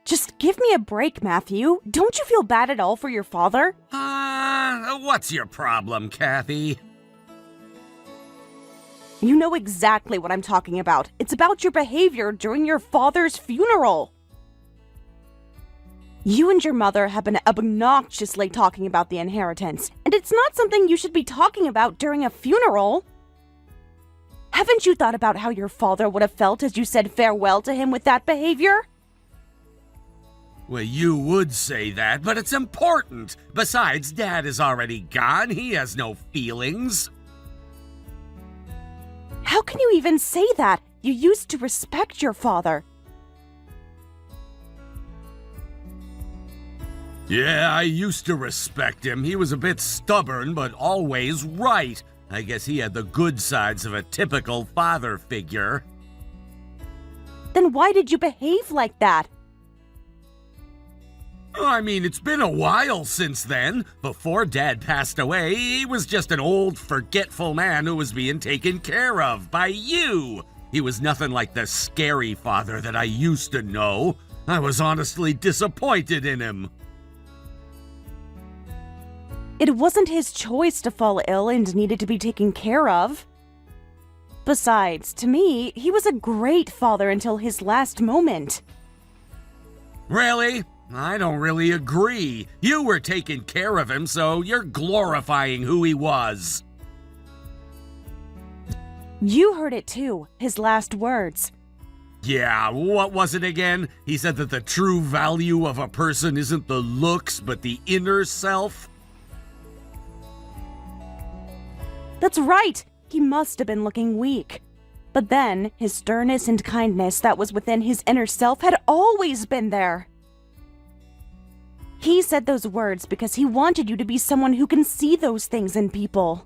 Just give me a break, Matthew. Don't you feel bad at all for your father? What's your problem, Kathy? You know exactly what I'm talking about. It's about your behavior during your father's funeral. You and your mother have been obnoxiously talking about the inheritance, and it's not something you should be talking about during a funeral. Haven't you thought about how your father would have felt as you said farewell to him with that behavior? Well, you would say that, but it's important. Besides, Dad is already gone. He has no feelings. How can you even say that? You used to respect your father. Yeah, I used to respect him. He was a bit stubborn, but always right. I guess he had the good sides of a typical father figure. Then why did you behave like that? I mean, it's been a while since then. Before Dad passed away, he was just an old, forgetful man who was being taken care of by you. He was nothing like the scary father that I used to know. I was honestly disappointed in him. It wasn't his choice to fall ill and needed to be taken care of. Besides, to me, he was a great father until his last moment. Really? I don't really agree. You were taking care of him, so you're glorifying who he was. You heard it too, his last words. Yeah, what was it again? He said that the true value of a person isn't the looks, but the inner self? That's right! He must have been looking weak. But then, his sternness and kindness that was within his inner self had always been there. He said those words because he wanted you to be someone who can see those things in people.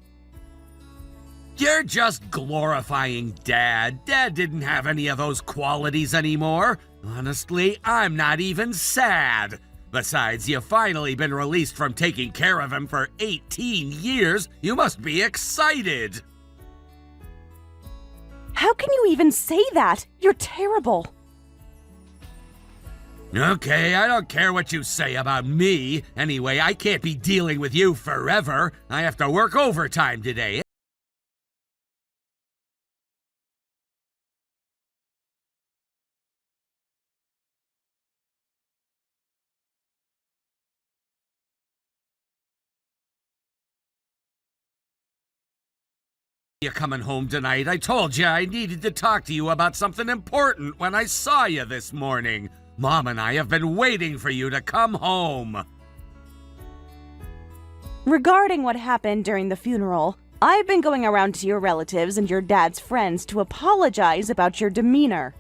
You're just glorifying Dad. Dad didn't have any of those qualities anymore. Honestly, I'm not even sad. Besides, you've finally been released from taking care of him for 18 years. You must be excited. How can you even say that? You're terrible. Okay, I don't care what you say about me. Anyway, I can't be dealing with you forever. I have to work overtime today. You coming home tonight? I told you I needed to talk to you about something important when I saw you this morning. Mom and I have been waiting for you to come home. Regarding what happened during the funeral, I've been going around to your relatives and your dad's friends to apologize about your demeanor.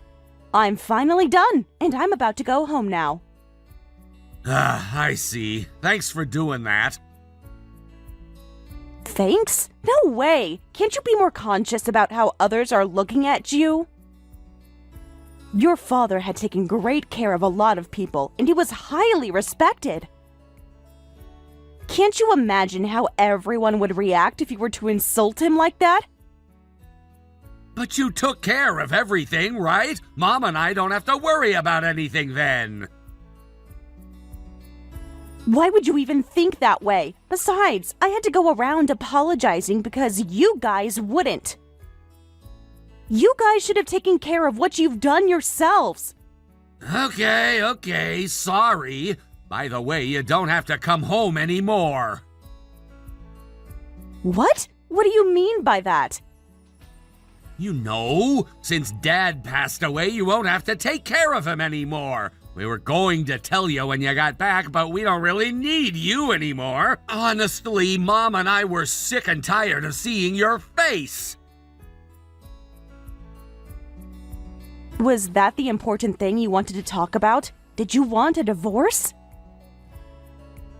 I'm finally done, and I'm about to go home now. I see. Thanks for doing that. Thanks? No way! Can't you be more conscious about how others are looking at you? Your father had taken great care of a lot of people, and he was highly respected. Can't you imagine how everyone would react if you were to insult him like that? But you took care of everything, right? Mom and I don't have to worry about anything then. Why would you even think that way? Besides, I had to go around apologizing because you guys wouldn't. You guys should have taken care of what you've done yourselves. Okay, sorry. By the way, you don't have to come home anymore. What? What do you mean by that? You know, since Dad passed away, you won't have to take care of him anymore. We were going to tell you when you got back, but we don't really need you anymore. Honestly, Mom and I were sick and tired of seeing your face. Was that the important thing you wanted to talk about? Did you want a divorce?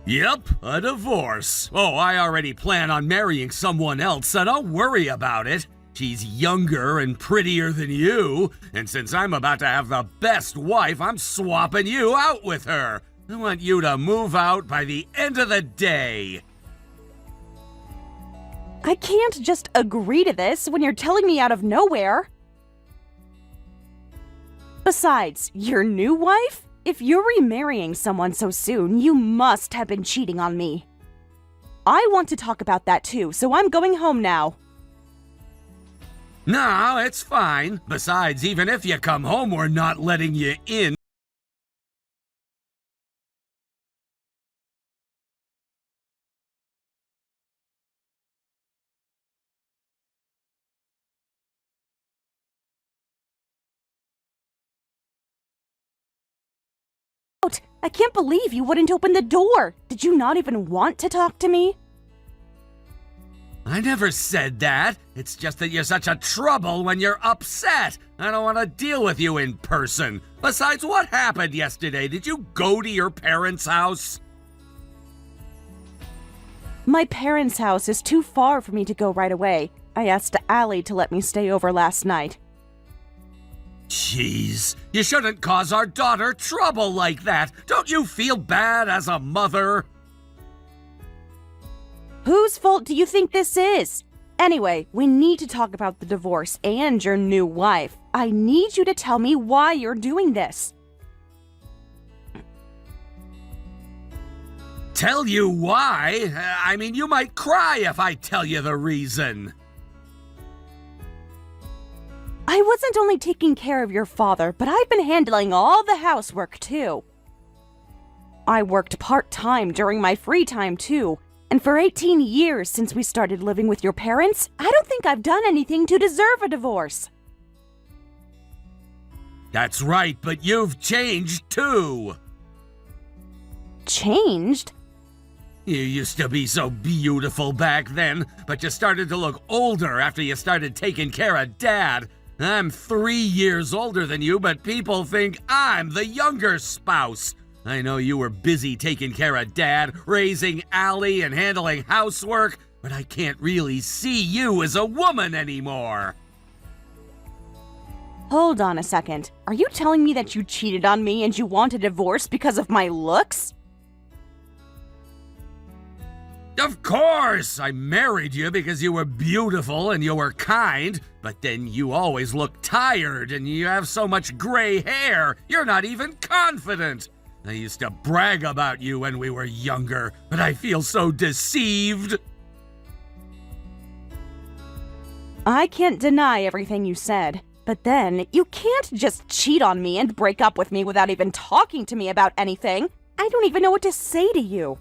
Yep, a divorce. Oh, I already plan on marrying someone else, so don't worry about it. She's younger and prettier than you, and since I'm about to have the best wife, I'm swapping you out with her. I want you to move out by the end of the day. I can't just agree to this when you're telling me out of nowhere. Besides, your new wife? if you're remarrying someone so soon, you must have been cheating on me. I want to talk about that too, so I'm going home now. No, it's fine. Besides, even if you come home, we're not letting you in. I can't believe you wouldn't open the door. Did you not even want to talk to me? I never said that. It's just that you're such a trouble when you're upset. I don't want to deal with you in person. Besides, what happened yesterday? Did you go to your parents' house? My parents' house is too far for me to go right away. I asked Allie to let me stay over last night. Jeez, you shouldn't cause our daughter trouble like that. Don't you feel bad as a mother? Whose fault do you think this is? Anyway, we need to talk about the divorce and your new wife. I need you to tell me why you're doing this. Tell you why? I mean, you might cry if I tell you the reason. I wasn't only taking care of your father, but I've been handling all the housework too. I worked part-time during my free time too, and for 18 years since we started living with your parents, I don't think I've done anything to deserve a divorce. That's right, but you've changed too. Changed? You used to be so beautiful back then, but you started to look older after you started taking care of Dad. I'm 3 years older than you, but people think I'm the younger spouse. I know you were busy taking care of Dad, raising Allie, and handling housework, but I can't really see you as a woman anymore. Hold on a second. Are you telling me that you cheated on me and you want a divorce because of my looks? Of course! I married you because you were beautiful and you were kind, but then you always look tired and you have so much gray hair, you're not even confident. I used to brag about you when we were younger, but I feel so deceived. I can't deny everything you said, but then you can't just cheat on me and break up with me without even talking to me about anything. I don't even know what to say to you.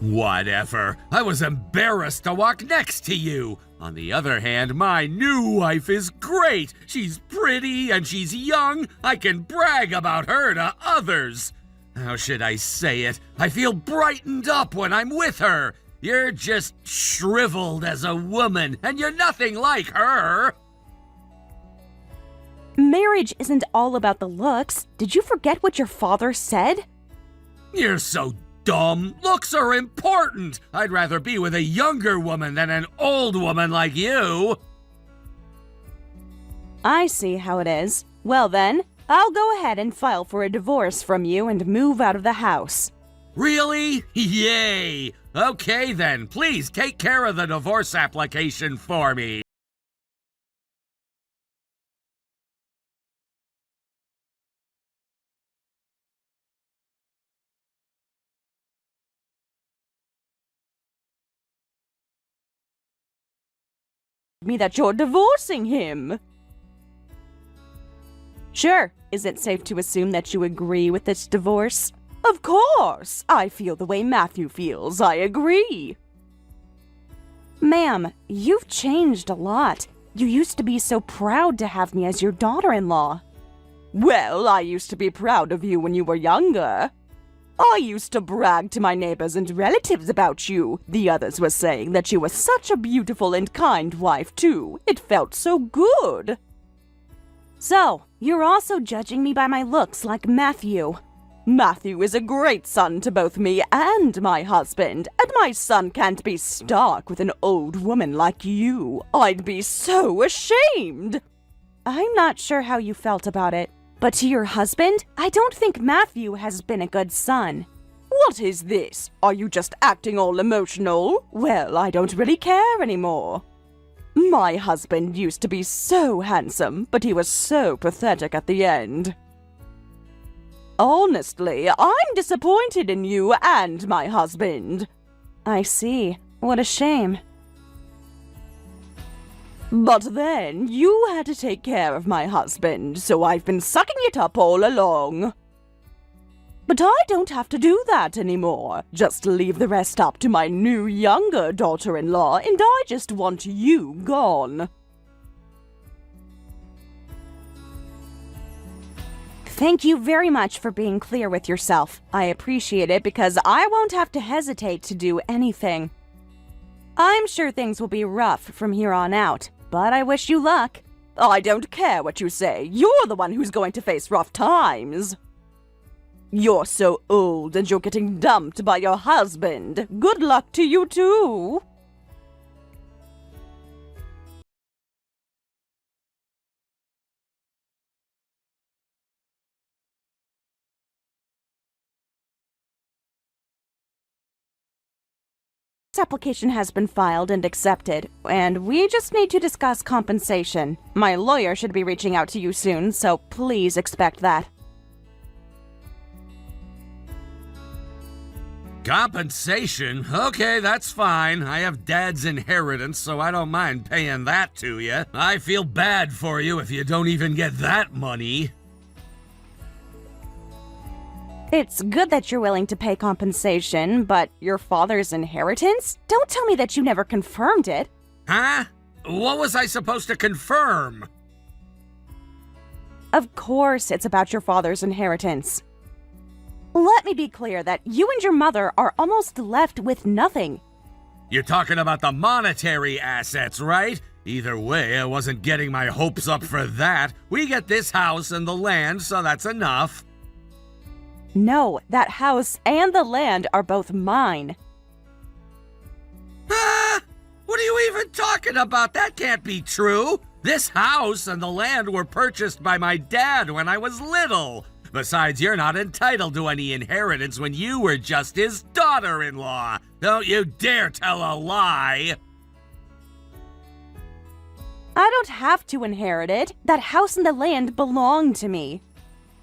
Whatever. I was embarrassed to walk next to you. On the other hand, my new wife is great. She's pretty and she's young. I can brag about her to others. How should I say it? I feel brightened up when I'm with her. You're just shriveled as a woman, and you're nothing like her. Marriage isn't all about the looks. Did you forget what your father said? You're so dumb. Looks are important. I'd rather be with a younger woman than an old woman like you. I see how it is. Well then, I'll go ahead and file for a divorce from you and move out of the house. Really? Yay! Okay then, please take care of the divorce application for me. Me that you're divorcing him. Sure. Is it safe to assume that you agree with this divorce? Of course. I feel the way Matthew feels. I agree. Ma'am, you've changed a lot. You used to be so proud to have me as your daughter-in-law. Well, I used to be proud of you when you were younger. I used to brag to my neighbors and relatives about you. The others were saying that you were such a beautiful and kind wife, too. It felt so good. So, you're also judging me by my looks like Matthew. Matthew is a great son to both me and my husband, and my son can't be stuck with an old woman like you. I'd be so ashamed. I'm not sure how you felt about it. But to your husband, I don't think Matthew has been a good son. What is this? Are you just acting all emotional? Well, I don't really care anymore. My husband used to be so handsome, but he was so pathetic at the end. Honestly, I'm disappointed in you and my husband. I see. What a shame. But then, you had to take care of my husband, so I've been sucking it up all along. But I don't have to do that anymore. Just leave the rest up to my new younger daughter-in-law, and I just want you gone. Thank you very much for being clear with yourself. I appreciate it because I won't have to hesitate to do anything. I'm sure things will be rough from here on out, but I wish you luck. I don't care what you say. You're the one who's going to face rough times. You're so old and you're getting dumped by your husband. Good luck to you too. This application has been filed and accepted, and we just need to discuss compensation. My lawyer should be reaching out to you soon, so please expect that. Compensation? Okay, that's fine. I have Dad's inheritance, so I don't mind paying that to you. I feel bad for you if you don't even get that money. It's good that you're willing to pay compensation, but your father's inheritance? Don't tell me that you never confirmed it. Huh? What was I supposed to confirm? Of course it's about your father's inheritance. Let me be clear that you and your mother are almost left with nothing. You're talking about the monetary assets, right? Either way, I wasn't getting my hopes up for that. We get this house and the land, so that's enough. No, that house and the land are both mine. Ah! What are you even talking about? That can't be true. This house and the land were purchased by my dad when I was little. Besides, you're not entitled to any inheritance when you were just his daughter-in-law. Don't you dare tell a lie. I don't have to inherit it. That house and the land belong to me.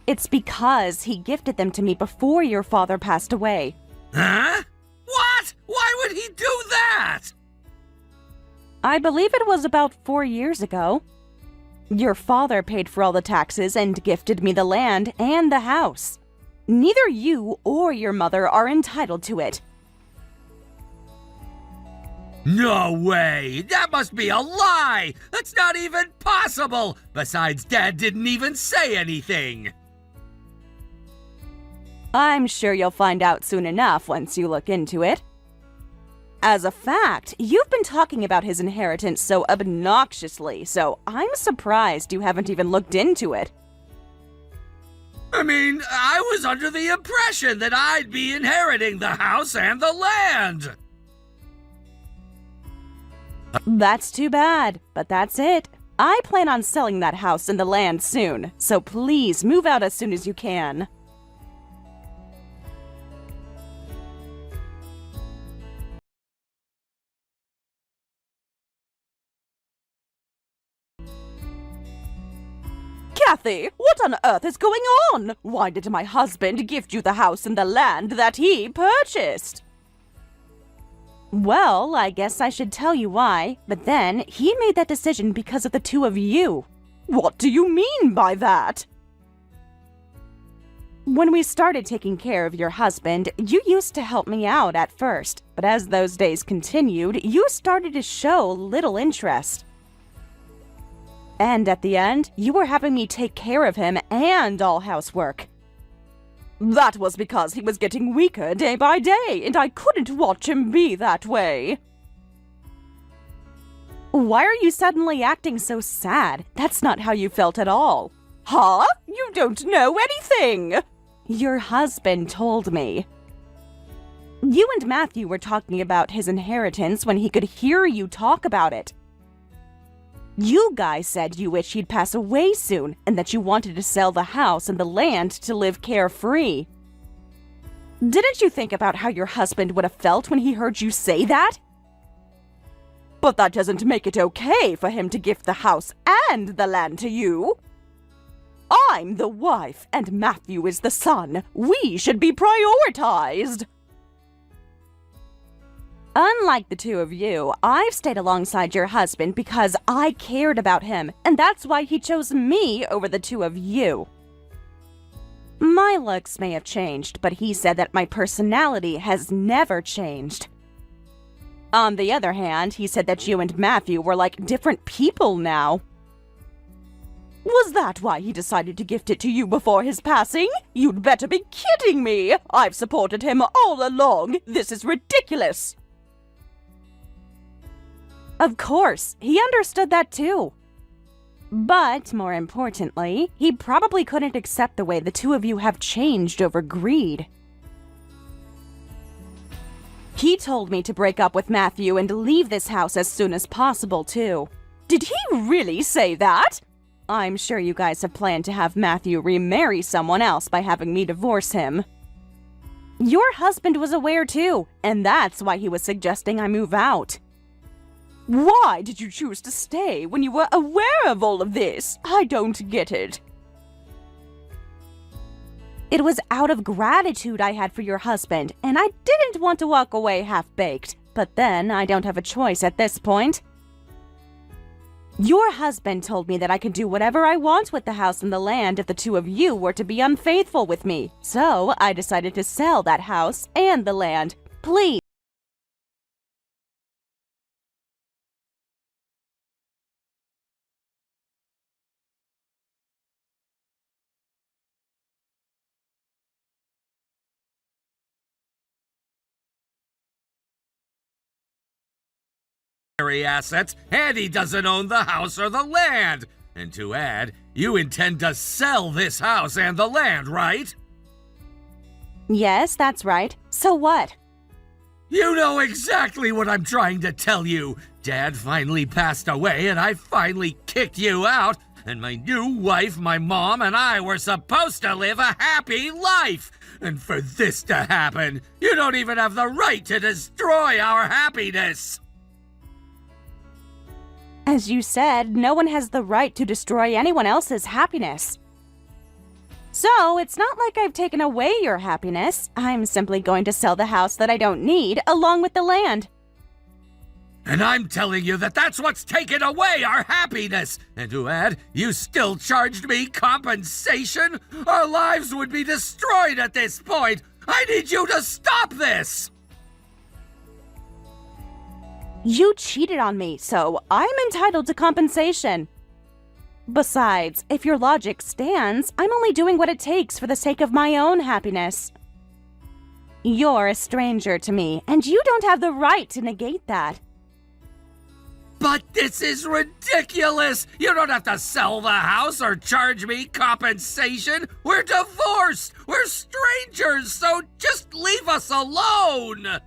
It's because he gifted them to me before your father passed away. Huh? What? Why would he do that? I believe it was about 4 years ago. Your father paid for all the taxes and gifted me the land and the house. Neither you or your mother are entitled to it. No way! That must be a lie! That's not even possible! Besides, Dad didn't even say anything! I'm sure you'll find out soon enough once you look into it. As a fact, you've been talking about his inheritance so obnoxiously, so I'm surprised you haven't even looked into it. I mean, I was under the impression that I'd be inheriting the house and the land! That's too bad, but that's it. I plan on selling that house and the land soon, so please move out as soon as you can. Kathy, what on earth is going on? Why did my husband gift you the house and the land that he purchased? Well, I guess I should tell you why, but then he made that decision because of the two of you. What do you mean by that? When we started taking care of your husband, you used to help me out at first, but as those days continued, you started to show little interest. And at the end, you were having me take care of him and all housework. That was because he was getting weaker day by day, and I couldn't watch him be that way. Why are you suddenly acting so sad? That's not how you felt at all. Huh? You don't know anything! Your husband told me. You and Matthew were talking about his inheritance when he could hear you talk about it. You guys said you wish he'd pass away soon and that you wanted to sell the house and the land to live carefree. Didn't you think about how your husband would have felt when he heard you say that? But that doesn't make it okay for him to gift the house and the land to you. I'm the wife, and Matthew is the son. We should be prioritized. Unlike the two of you, I've stayed alongside your husband because I cared about him, and that's why he chose me over the two of you. My looks may have changed, but he said that my personality has never changed. On the other hand, he said that you and Matthew were like different people now. Was that why he decided to gift it to you before his passing? You'd better be kidding me! I've supported him all along! This is ridiculous! Of course, he understood that too. But, more importantly, he probably couldn't accept the way the two of you have changed over greed. He told me to break up with Matthew and leave this house as soon as possible, too. Did he really say that? I'm sure you guys have planned to have Matthew remarry someone else by having me divorce him. Your husband was aware too, and that's why he was suggesting I move out. Why did you choose to stay when you were aware of all of this? I don't get it. It was out of gratitude I had for your husband, and I didn't want to walk away half-baked. But then I don't have a choice at this point. Your husband told me that I could do whatever I want with the house and the land if the two of you were to be unfaithful with me. So I decided to sell that house and the land. Please. Assets, and he doesn't own the house or the land. And to add, you intend to sell this house and the land, right? Yes, that's right. So what? You know exactly what I'm trying to tell you. Dad finally passed away and I finally kicked you out, and my new wife, my mom, and I were supposed to live a happy life. And for this to happen, you don't even have the right to destroy our happiness. As you said, no one has the right to destroy anyone else's happiness. So, it's not like I've taken away your happiness. I'm simply going to sell the house that I don't need, along with the land. And I'm telling you that that's what's taken away our happiness. And to add, you still charged me compensation? Our lives would be destroyed at this point. I need you to stop this! You cheated on me, so I'm entitled to compensation. Besides, if your logic stands, I'm only doing what it takes for the sake of my own happiness. You're a stranger to me, and you don't have the right to negate that. But this is ridiculous! You don't have to sell the house or charge me compensation! We're divorced! We're strangers, so just leave us alone!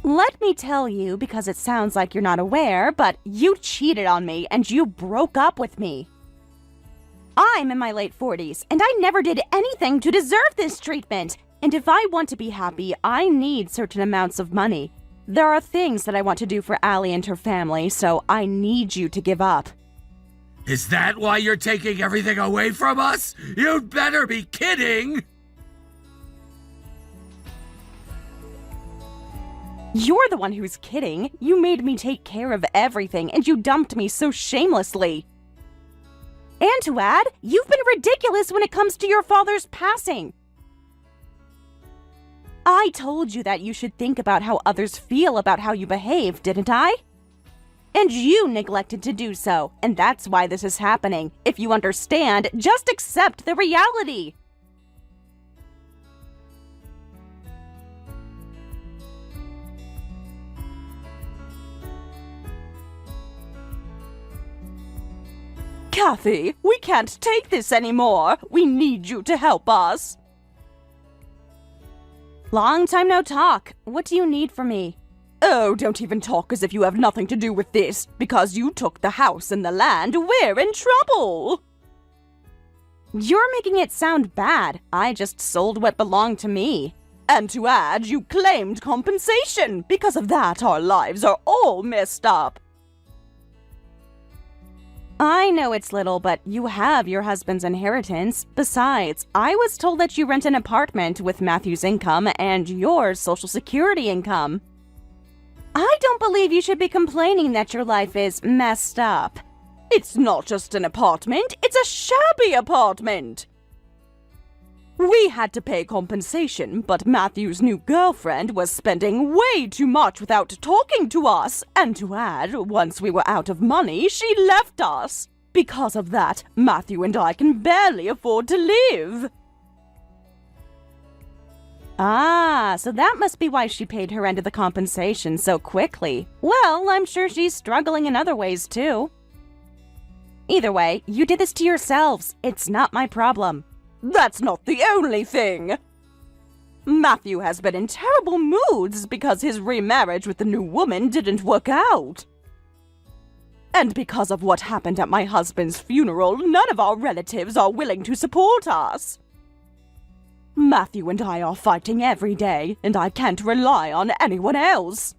Let me tell you, because it sounds like you're not aware, but you cheated on me and you broke up with me. I'm in my late 40s, and I never did anything to deserve this treatment. And if I want to be happy, I need certain amounts of money. There are things that I want to do for Allie and her family, so I need you to give up. Is that why you're taking everything away from us? You'd better be kidding! You're the one who's kidding. You made me take care of everything, and you dumped me so shamelessly. And to add, you've been ridiculous when it comes to your father's passing. I told you that you should think about how others feel about how you behave, didn't I? And you neglected to do so, and that's why this is happening. If you understand, just accept the reality. Kathy, we can't take this anymore. We need you to help us. Long time no talk. What do you need from me? Oh, don't even talk as if you have nothing to do with this. Because you took the house and the land, we're in trouble. You're making it sound bad. I just sold what belonged to me. And to add, you claimed compensation. Because of that, our lives are all messed up. I know it's little, but you have your husband's inheritance. Besides, I was told that you rent an apartment with Matthew's income and your Social Security income. I don't believe you should be complaining that your life is messed up. It's not just an apartment, it's a shabby apartment. We had to pay compensation, but Matthew's new girlfriend was spending way too much without talking to us. And to add, once we were out of money, she left us. Because of that, Matthew and I can barely afford to live. Ah, so that must be why she paid her end of the compensation so quickly. Well, I'm sure she's struggling in other ways too. Either way, you did this to yourselves. It's not my problem. That's not the only thing. Matthew has been in terrible moods because his remarriage with the new woman didn't work out. And because of what happened at my husband's funeral, none of our relatives are willing to support us. Matthew and I are fighting every day, and I can't rely on anyone else.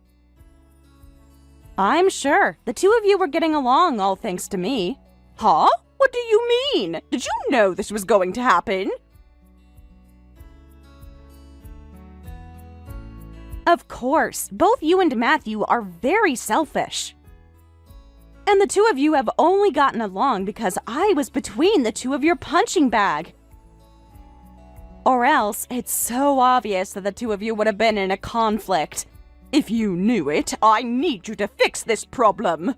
I'm sure. The two of you were getting along, all thanks to me. Huh? What do you mean? Did you know this was going to happen? Of course, both you and Matthew are very selfish. And the two of you have only gotten along because I was between the two of your punching bag. Or else, it's so obvious that the two of you would have been in a conflict. If you knew it, I need you to fix this problem.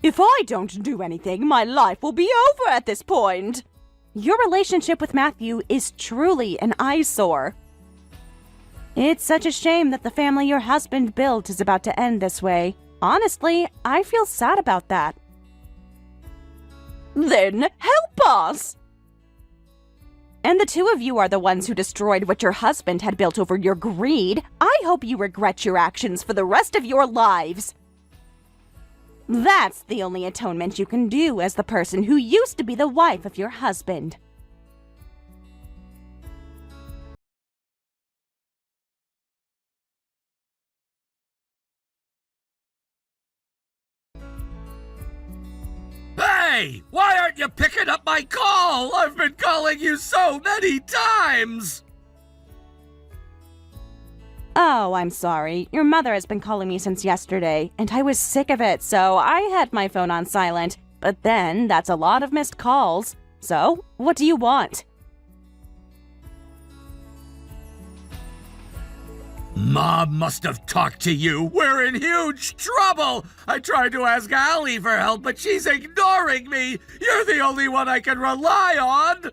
If I don't do anything, my life will be over at this point. Your relationship with Matthew is truly an eyesore. It's such a shame that the family your husband built is about to end this way. Honestly, I feel sad about that. Then help us! And the two of you are the ones who destroyed what your husband had built over your greed. I hope you regret your actions for the rest of your lives. That's the only atonement you can do as the person who used to be the wife of your husband. Hey! Why aren't you picking up my call? I've been calling you so many times! Oh, I'm sorry. Your mother has been calling me since yesterday, and I was sick of it, so I had my phone on silent. But then, that's a lot of missed calls. So, what do you want? Mom must have talked to you. We're in huge trouble. I tried to ask Allie for help, but she's ignoring me. You're the only one I can rely on.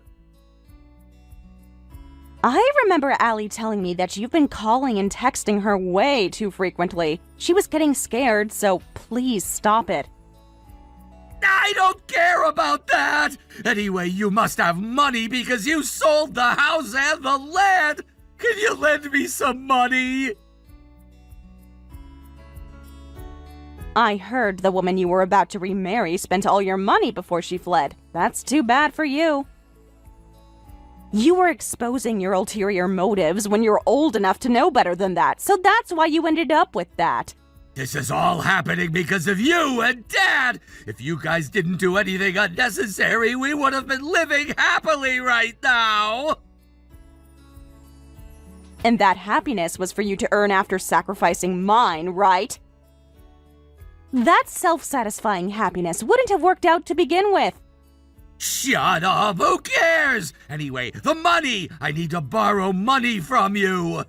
I remember Allie telling me that you've been calling and texting her way too frequently. She was getting scared, so please stop it. I don't care about that. Anyway, you must have money because you sold the house and the land. Can you lend me some money? I heard the woman you were about to remarry spent all your money before she fled. That's too bad for you. You were exposing your ulterior motives when you're old enough to know better than that, so that's why you ended up with that. This is all happening because of you and Dad. If you guys didn't do anything unnecessary, we would have been living happily right now. And that happiness was for you to earn after sacrificing mine, right? That self-satisfying happiness wouldn't have worked out to begin with. Shut up! Who cares? Anyway, the money! I need to borrow money from you!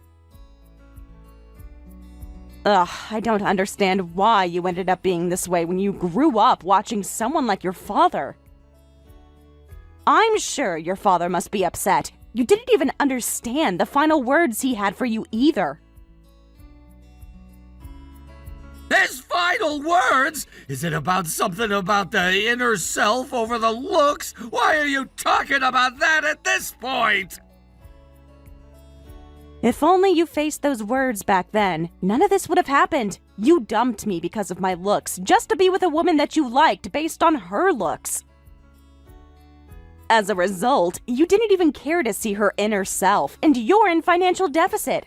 Ugh, I don't understand why you ended up being this way when you grew up watching someone like your father. I'm sure your father must be upset. You didn't even understand the final words he had for you either. His final words? Is it about something about the inner self over the looks? Why are you talking about that at this point? If only you faced those words back then, none of this would have happened. You dumped me because of my looks, just to be with a woman that you liked based on her looks. As a result, you didn't even care to see her inner self, and you're in financial deficit.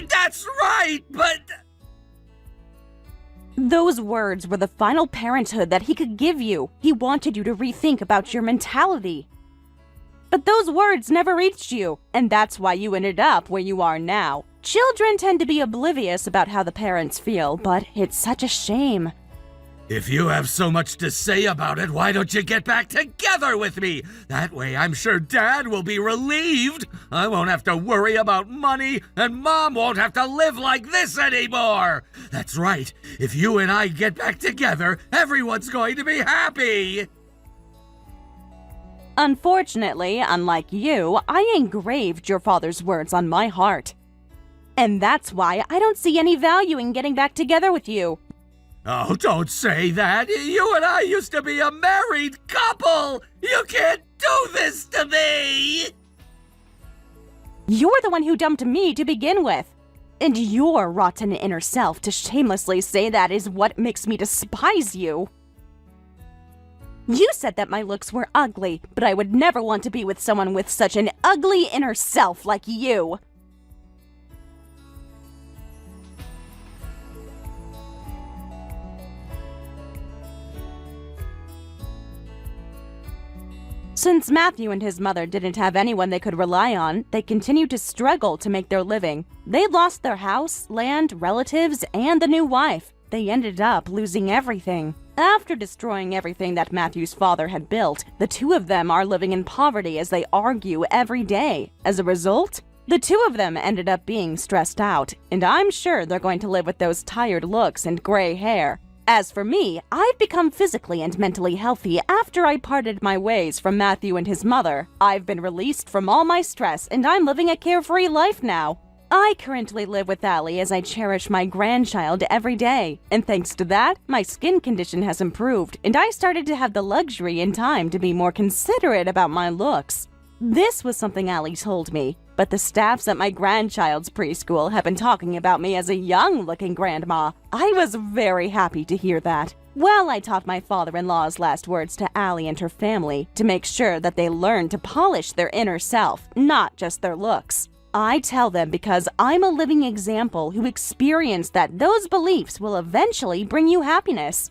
That's right, but... Those words were the final parenthood that he could give you. He wanted you to rethink about your mentality. But those words never reached you, and that's why you ended up where you are now. Children tend to be oblivious about how the parents feel, but it's such a shame. If you have so much to say about it, why don't you get back together with me? That way I'm sure Dad will be relieved. I won't have to worry about money, and Mom won't have to live like this anymore. That's right. If you and I get back together, everyone's going to be happy. Unfortunately, unlike you, I engraved your father's words on my heart. And that's why I don't see any value in getting back together with you. Oh, don't say that. You and I used to be a married couple. You can't do this to me. You're the one who dumped me to begin with. And your rotten inner self to shamelessly say that is what makes me despise you. You said that my looks were ugly, but I would never want to be with someone with such an ugly inner self like you. Since Matthew and his mother didn't have anyone they could rely on, they continued to struggle to make their living. They lost their house, land, relatives, and the new wife. They ended up losing everything. After destroying everything that Matthew's father had built, the two of them are living in poverty as they argue every day. As a result, the two of them ended up being stressed out, and I'm sure they're going to live with those tired looks and gray hair. As for me, I've become physically and mentally healthy after I parted my ways from Matthew and his mother. I've been released from all my stress, and I'm living a carefree life now. I currently live with Allie as I cherish my grandchild every day, and thanks to that, my skin condition has improved, and I started to have the luxury and time to be more considerate about my looks. This was something Allie told me, but the staffs at my grandchild's preschool have been talking about me as a young-looking grandma. I was very happy to hear that. Well, I taught my father-in-law's last words to Allie and her family to make sure that they learn to polish their inner self, not just their looks. I tell them because I'm a living example who experienced that those beliefs will eventually bring you happiness.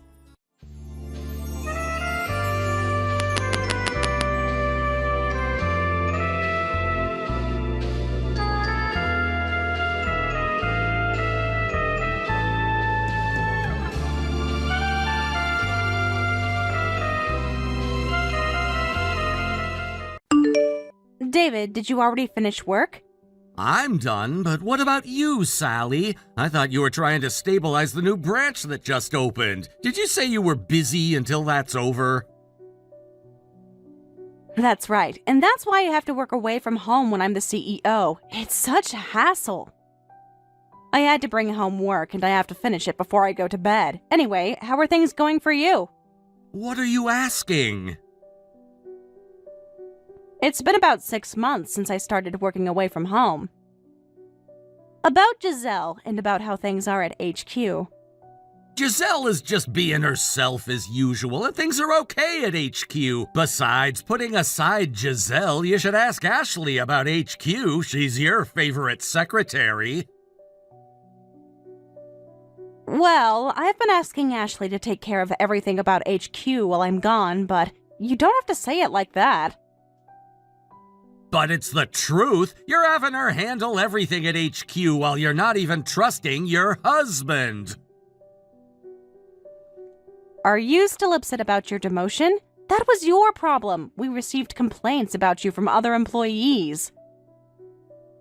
David, did you already finish work? I'm done, but what about you, Sally? I thought you were trying to stabilize the new branch that just opened. Did you say you were busy until that's over? That's right, and that's why I have to work away from home when I'm the CEO. It's such a hassle. I had to bring home work, and I have to finish it before I go to bed. Anyway, how are things going for you? What are you asking? It's been about 6 months since I started working away from home. About Giselle and about how things are at HQ. Giselle is just being herself as usual, and things are okay at HQ. Besides, putting aside Giselle, you should ask Ashley about HQ. She's your favorite secretary. Well, I've been asking Ashley to take care of everything about HQ while I'm gone, but you don't have to say it like that. But it's the truth. You're having her handle everything at HQ while you're not even trusting your husband. Are you still upset about your demotion? That was your problem. We received complaints about you from other employees.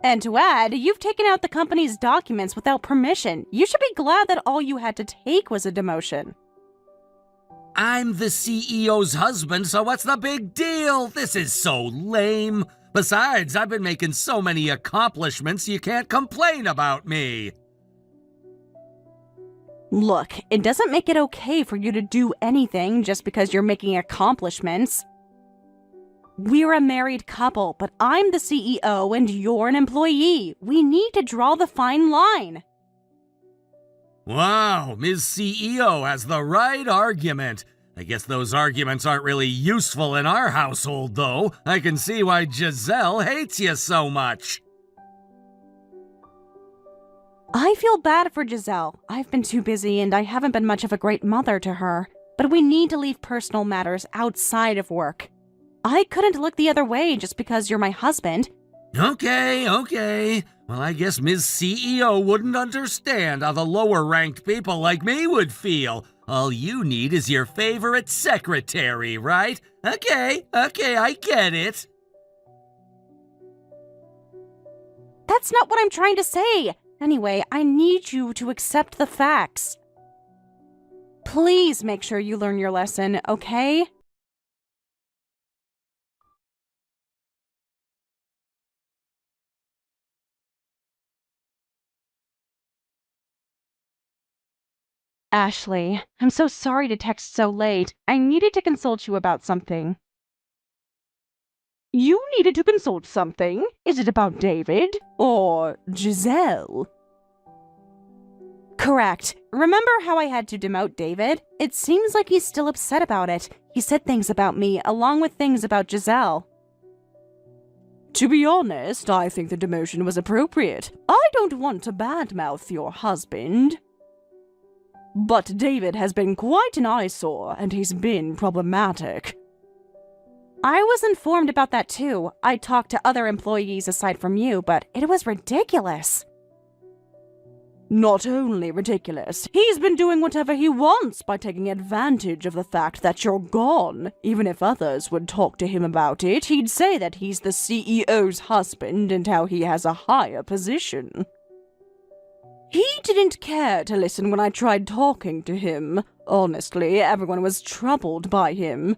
And to add, you've taken out the company's documents without permission. You should be glad that all you had to take was a demotion. I'm the CEO's husband, so what's the big deal? This is so lame. Besides, I've been making so many accomplishments, you can't complain about me. Look, it doesn't make it okay for you to do anything just because you're making accomplishments. We're a married couple, but I'm the CEO and you're an employee. We need to draw the fine line. Wow, Ms. CEO has the right argument. I guess those arguments aren't really useful in our household, though. I can see why Giselle hates you so much. I feel bad for Giselle. I've been too busy and I haven't been much of a great mother to her. But we need to leave personal matters outside of work. I couldn't look the other way just because you're my husband. Okay. Well, I guess Ms. CEO wouldn't understand how the lower-ranked people like me would feel. All you need is your favorite secretary, right? Okay, I get it. That's not what I'm trying to say. Anyway, I need you to accept the facts. Please make sure you learn your lesson, okay? Ashley, I'm so sorry to text so late. I needed to consult you about something. You needed to consult something? Is it about David? Or Giselle? Correct. Remember how I had to demote David? It seems like he's still upset about it. He said things about me, along with things about Giselle. To be honest, I think the demotion was appropriate. I don't want to badmouth your husband. But David has been quite an eyesore, and he's been problematic. I was informed about that too. I talked to other employees aside from you, but it was ridiculous. Not only ridiculous, he's been doing whatever he wants by taking advantage of the fact that you're gone. Even if others would talk to him about it, he'd say that he's the CEO's husband and how he has a higher position. He didn't care to listen when I tried talking to him. Honestly, everyone was troubled by him.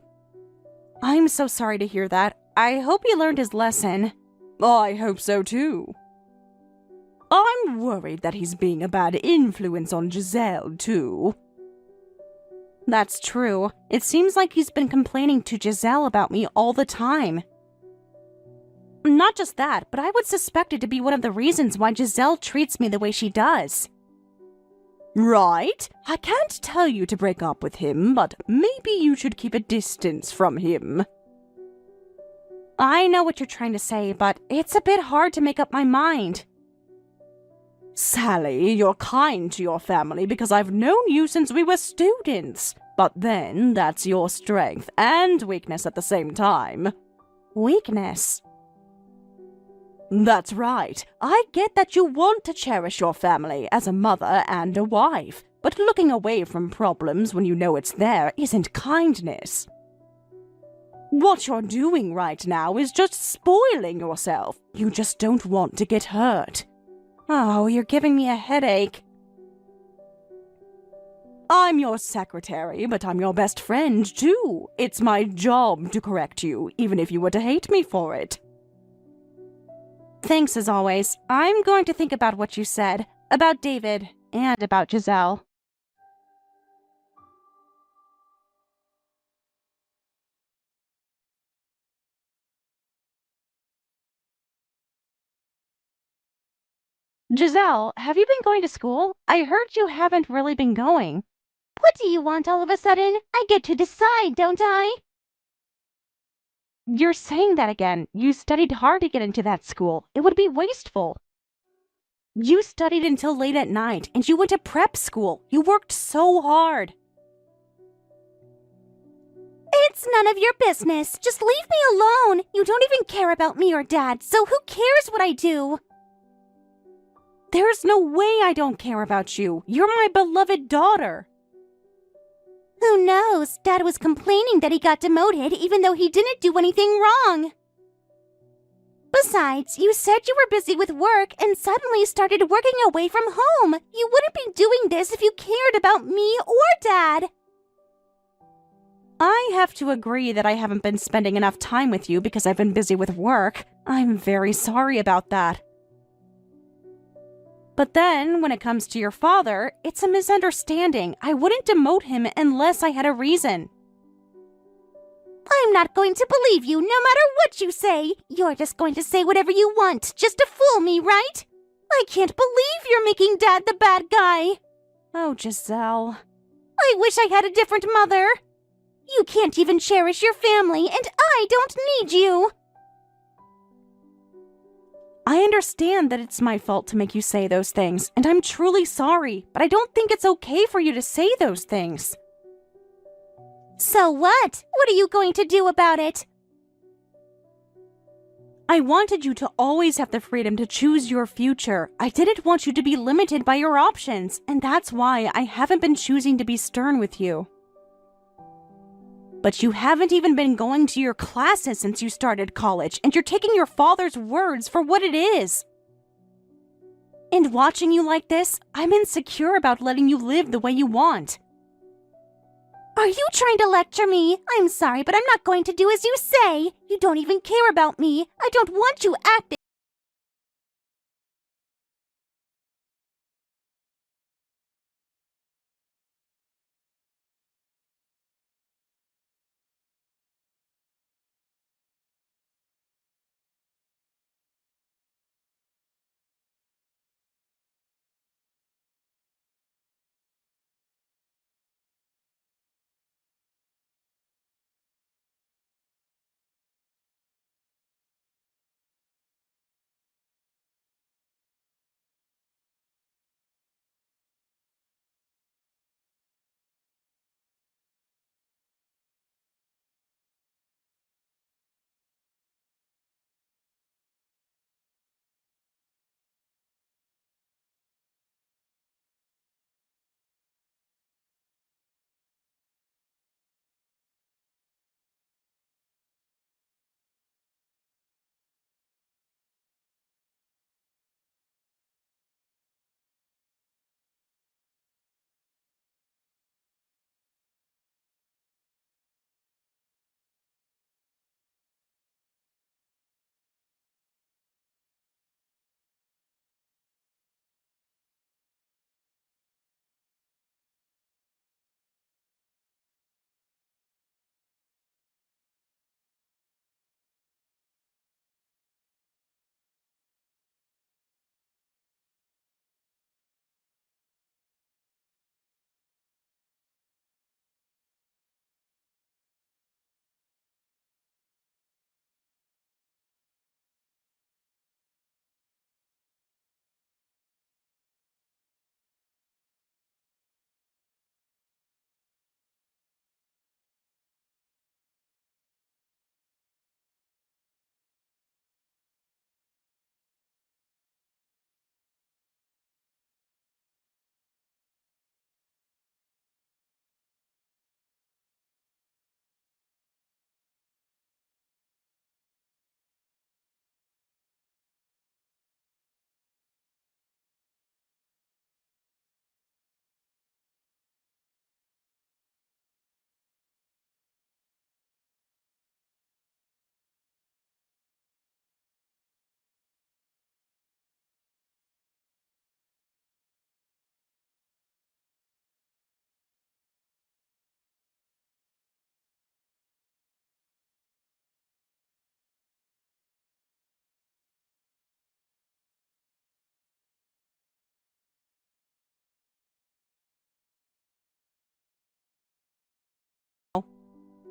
I'm so sorry to hear that. I hope he learned his lesson. I hope so too. I'm worried that he's being a bad influence on Giselle too. That's true. It seems like he's been complaining to Giselle about me all the time. Not just that, but I would suspect it to be one of the reasons why Giselle treats me the way she does. Right? I can't tell you to break up with him, but maybe you should keep a distance from him. I know what you're trying to say, but it's a bit hard to make up my mind. Sally, you're kind to your family because I've known you since we were students. But then, that's your strength and weakness at the same time. Weakness? That's right. I get that you want to cherish your family as a mother and a wife, but looking away from problems when you know it's there isn't kindness. What you're doing right now is just spoiling yourself. You just don't want to get hurt. Oh, you're giving me a headache. I'm your secretary, but I'm your best friend, too. It's my job to correct you, even if you were to hate me for it. Thanks as always. I'm going to think about what you said, about David, and about Giselle. Giselle, have you been going to school? I heard you haven't really been going. What do you want all of a sudden? I get to decide, don't I? You're saying that again. You studied hard to get into that school. It would be wasteful. You studied until late at night, and you went to prep school. You worked so hard. It's none of your business. Just leave me alone. You don't even care about me or Dad, so who cares what I do? There's no way I don't care about you. You're my beloved daughter. Who knows? Dad was complaining that he got demoted even though he didn't do anything wrong. Besides, you said you were busy with work and suddenly started working away from home. You wouldn't be doing this if you cared about me or Dad. I have to agree that I haven't been spending enough time with you because I've been busy with work. I'm very sorry about that. But then, when it comes to your father, it's a misunderstanding. I wouldn't demote him unless I had a reason. I'm not going to believe you no matter what you say. You're just going to say whatever you want just to fool me, right? I can't believe you're making Dad the bad guy. Oh, Giselle. I wish I had a different mother. You can't even cherish your family, and I don't need you. I understand that it's my fault to make you say those things, and I'm truly sorry, but I don't think it's okay for you to say those things. So what? What are you going to do about it? I wanted you to always have the freedom to choose your future. I didn't want you to be limited by your options, and that's why I haven't been choosing to be stern with you. But you haven't even been going to your classes since you started college, and you're taking your father's words for what it is. And watching you like this, I'm insecure about letting you live the way you want. Are you trying to lecture me? I'm sorry, but I'm not going to do as you say. You don't even care about me. I don't want you acting.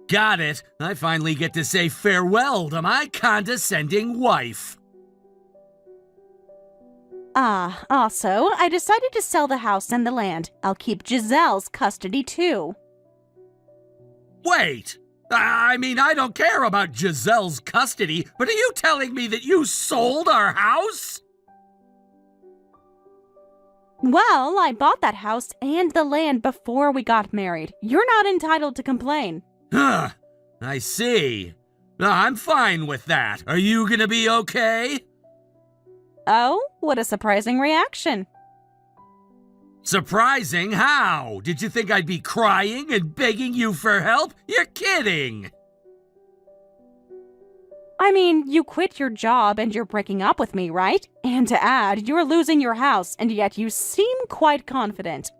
Got it. I finally get to say farewell to my condescending wife. Also, I decided to sell the house and the land. I'll keep Giselle's custody too. Wait! I mean, I don't care about Giselle's custody, but are you telling me that you sold our house? Well, I bought that house and the land before we got married. You're not entitled to complain. Huh. I see. I'm fine with that. Are you gonna be okay? Oh, what a surprising reaction. Surprising? How? Did you think I'd be crying and begging you for help? You're kidding! I mean, you quit your job and you're breaking up with me, right? And to add, you're losing your house, and yet you seem quite confident.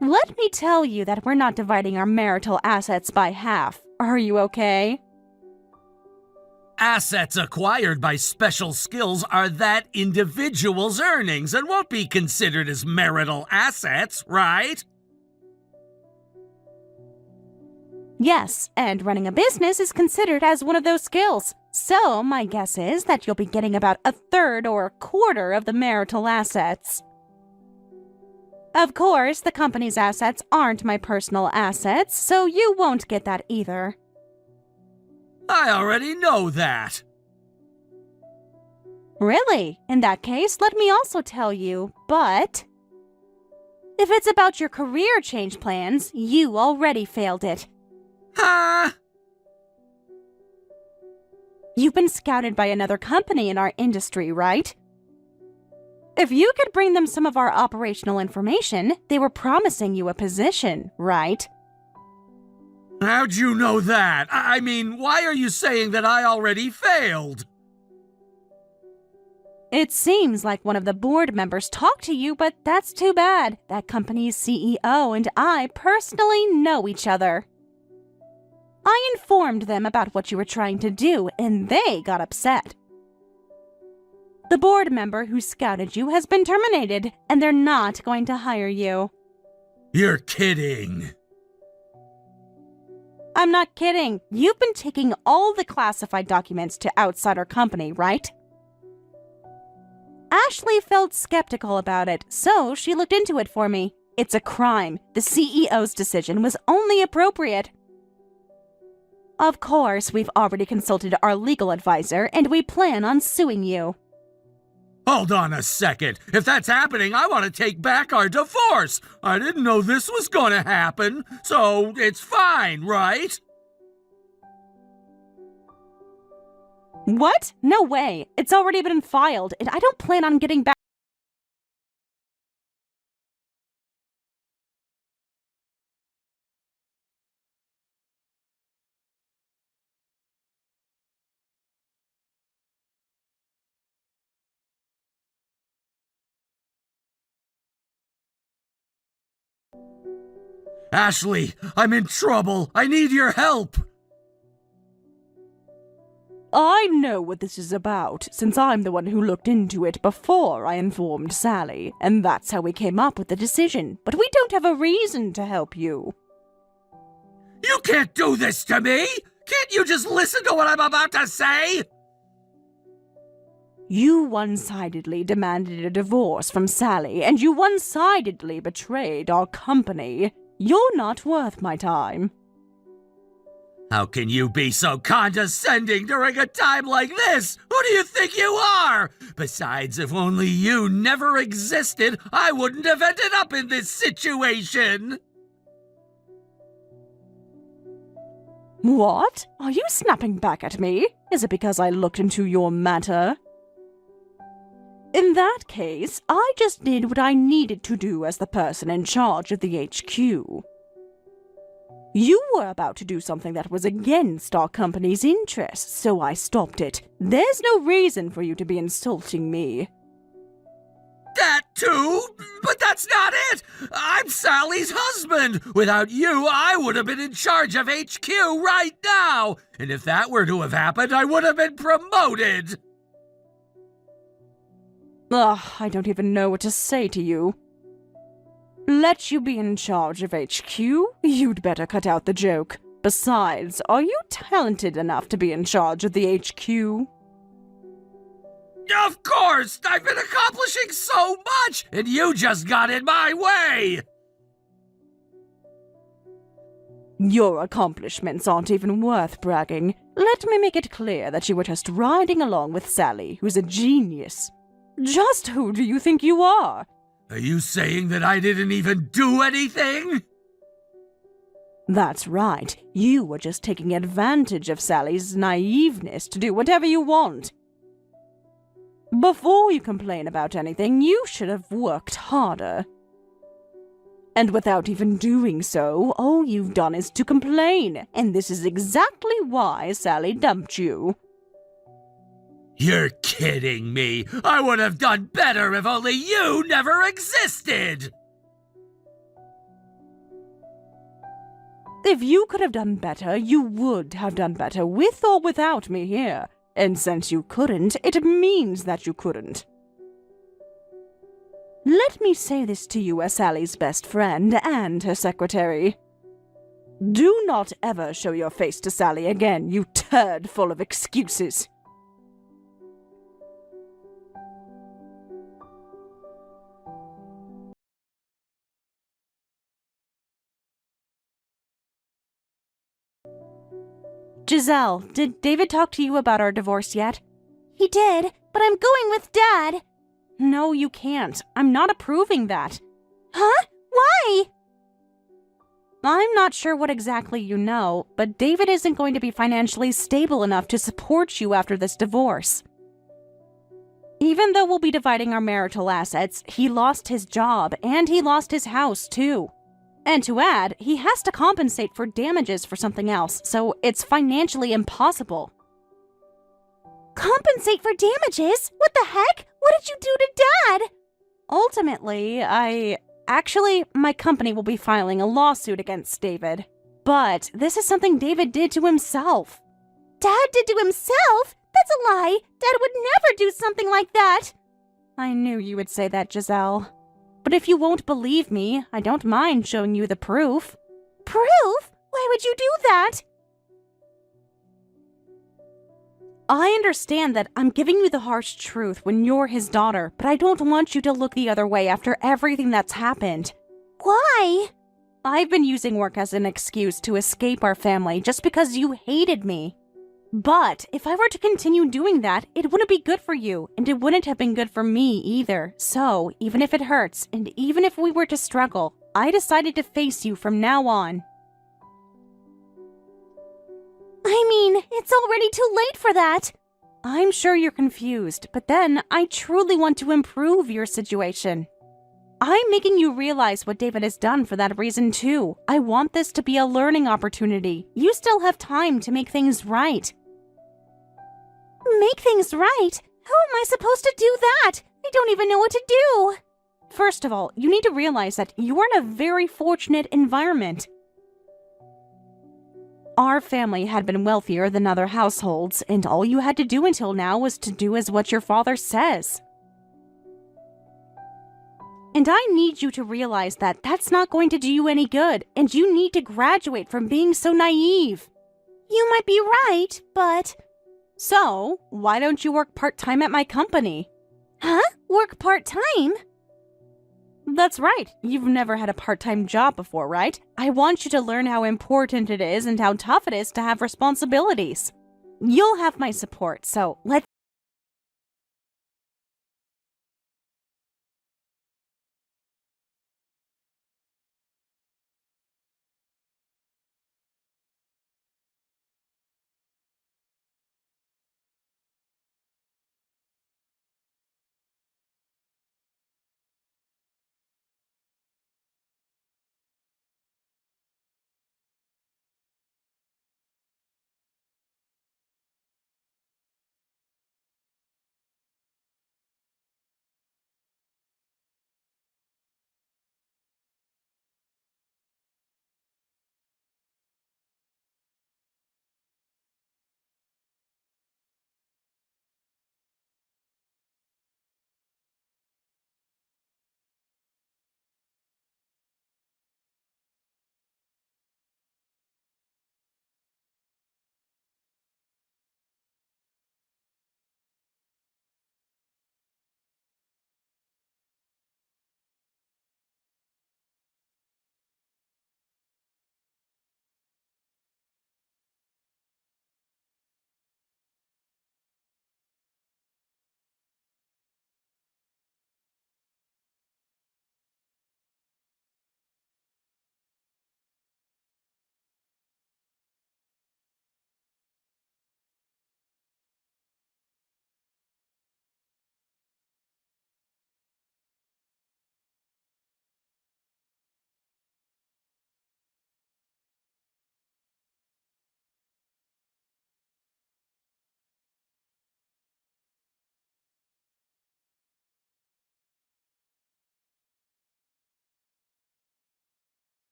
Let me tell you that we're not dividing our marital assets by half. Are you okay? Assets acquired by special skills are that individual's earnings and won't be considered as marital assets, right? Yes, and running a business is considered as one of those skills. So, my guess is that you'll be getting about a third or a quarter of the marital assets. Of course, the company's assets aren't my personal assets, so you won't get that either. I already know that. Really? In that case, let me also tell you, but if it's about your career change plans, you already failed it. Huh? You've been scouted by another company in our industry, right? If you could bring them some of our operational information, they were promising you a position, right? How'd you know that? I mean, why are you saying that I already failed? It seems like one of the board members talked to you, but that's too bad. That company's CEO and I personally know each other. I informed them about what you were trying to do, and they got upset. The board member who scouted you has been terminated, and they're not going to hire you. You're kidding. I'm not kidding. You've been taking all the classified documents to outside our company, right? Ashley felt skeptical about it, so she looked into it for me. It's a crime. The CEO's decision was only appropriate. Of course, we've already consulted our legal advisor, and we plan on suing you. Hold on a second. If that's happening, I want to take back our divorce. I didn't know this was going to happen, so it's fine, right? What? No way. It's already been filed, and I don't plan on getting back. Ashley, I'm in trouble. I need your help. I know what this is about, since I'm the one who looked into it before I informed Sally, and that's how we came up with the decision. But we don't have a reason to help you. You can't do this to me! Can't you just listen to what I'm about to say? You one-sidedly demanded a divorce from Sally, and you one-sidedly betrayed our company. You're not worth my time. How can you be so condescending during a time like this? Who do you think you are? Besides, if only you never existed, I wouldn't have ended up in this situation. What? Are you snapping back at me? Is it because I looked into your matter? In that case, I just did what I needed to do as the person in charge of the HQ. You were about to do something that was against our company's interests, so I stopped it. There's no reason for you to be insulting me. That too? But that's not it! I'm Sally's husband! Without you, I would have been in charge of HQ right now! And if that were to have happened, I would have been promoted! Ugh, I don't even know what to say to you. Let you be in charge of HQ? You'd better cut out the joke. Besides, are you talented enough to be in charge of the HQ? Of course! I've been accomplishing so much, and you just got in my way! Your accomplishments aren't even worth bragging. Let me make it clear that you were just riding along with Sally, who's a genius. Just who do you think you are? Are you saying that I didn't even do anything? That's right. You were just taking advantage of Sally's naiveness to do whatever you want. Before you complain about anything, you should have worked harder. And without even doing so, all you've done is to complain, and this is exactly why Sally dumped you. You're kidding me! I would have done better if only you never existed! If you could have done better, you would have done better with or without me here. And since you couldn't, it means that you couldn't. Let me say this to you as Sally's best friend and her secretary. Do not ever show your face to Sally again, you turd full of excuses. Giselle, did David talk to you about our divorce yet? He did, but I'm going with Dad. No, you can't. I'm not approving that. Huh? Why? I'm not sure what exactly you know, but David isn't going to be financially stable enough to support you after this divorce. Even though we'll be dividing our marital assets, he lost his job and he lost his house too. And to add, he has to compensate for damages for something else, so it's financially impossible. Compensate for damages? What the heck? What did you do to Dad? Ultimately, Actually, my company will be filing a lawsuit against David. But this is something David did to himself. Dad did to himself? That's a lie. Dad would never do something like that. I knew you would say that, Giselle. But if you won't believe me, I don't mind showing you the proof. Proof? Why would you do that? I understand that I'm giving you the harsh truth when you're his daughter, but I don't want you to look the other way after everything that's happened. Why? I've been using work as an excuse to escape our family just because you hated me. But if I were to continue doing that, it wouldn't be good for you, and it wouldn't have been good for me either. So, even if it hurts, and even if we were to struggle, I decided to face you from now on. I mean, it's already too late for that. I'm sure you're confused, but then I truly want to improve your situation. I'm making you realize what David has done for that reason too. I want this to be a learning opportunity. You still have time to make things right. Make things right? How am I supposed to do that? I don't even know what to do. First of all, you need to realize that you are in a very fortunate environment. Our family had been wealthier than other households, and all you had to do until now was to do as what your father says. And I need you to realize that that's not going to do you any good, and you need to graduate from being so naive. You might be right, but... So, why don't you work part-time at my company? Huh? Work part-time? That's right. You've never had a part-time job before, right? I want you to learn how important it is and how tough it is to have responsibilities. You'll have my support, so let's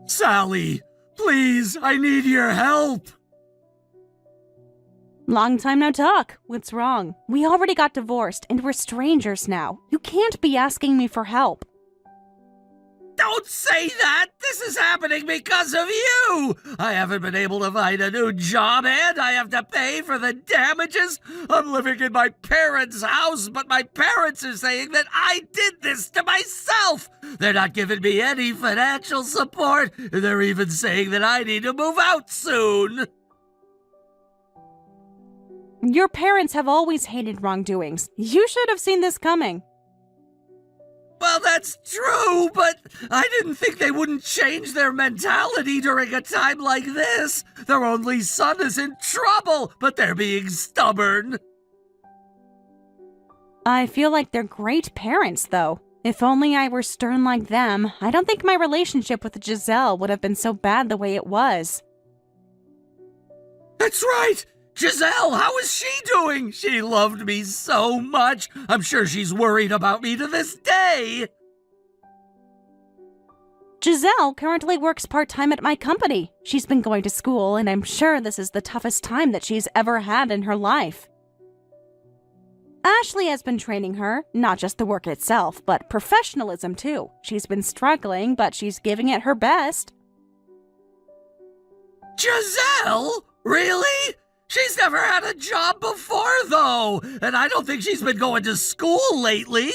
Sally, please, I need your help. Long time no talk. What's wrong? We already got divorced and we're strangers now. You can't be asking me for help. Don't say that! This is happening because of you! I haven't been able to find a new job and I have to pay for the damages. I'm living in my parents' house, but my parents are saying that I did this to myself! They're not giving me any financial support, and they're even saying that I need to move out soon! Your parents have always hated wrongdoings. You should have seen this coming. Well, that's true, but I didn't think they wouldn't change their mentality during a time like this. Their only son is in trouble, but they're being stubborn. I feel like they're great parents, though. If only I were stern like them, I don't think my relationship with Giselle would have been so bad the way it was. That's right! Giselle, how is she doing? She loved me so much. I'm sure she's worried about me to this day. Giselle currently works part-time at my company. She's been going to school, and I'm sure this is the toughest time that she's ever had in her life. Ashley has been training her, not just the work itself, but professionalism too. She's been struggling, but she's giving it her best. Giselle? Really? She's never had a job before, though, and I don't think she's been going to school lately.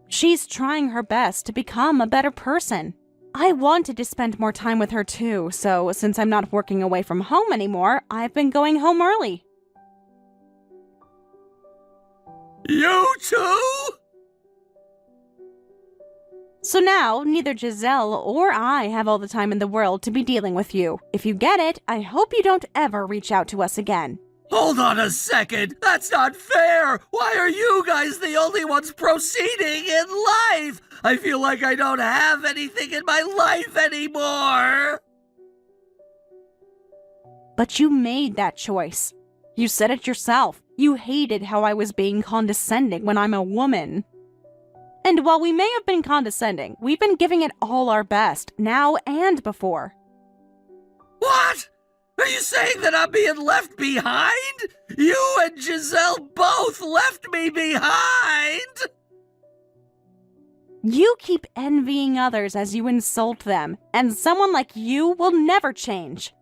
She's trying her best to become a better person. I wanted to spend more time with her too, so since I'm not working away from home anymore, I've been going home early. You too? So now, neither Giselle or I have all the time in the world to be dealing with you. If you get it, I hope you don't ever reach out to us again. Hold on a second. That's not fair. Why are you guys the only ones proceeding in life? I feel like I don't have anything in my life anymore. But you made that choice. You said it yourself. You hated how I was being condescending when I'm a woman. And while we may have been condescending, we've been giving it all our best, now and before. What? Are you saying that I'm being left behind? You and Giselle both left me behind! You keep envying others as you insult them, and someone like you will never change.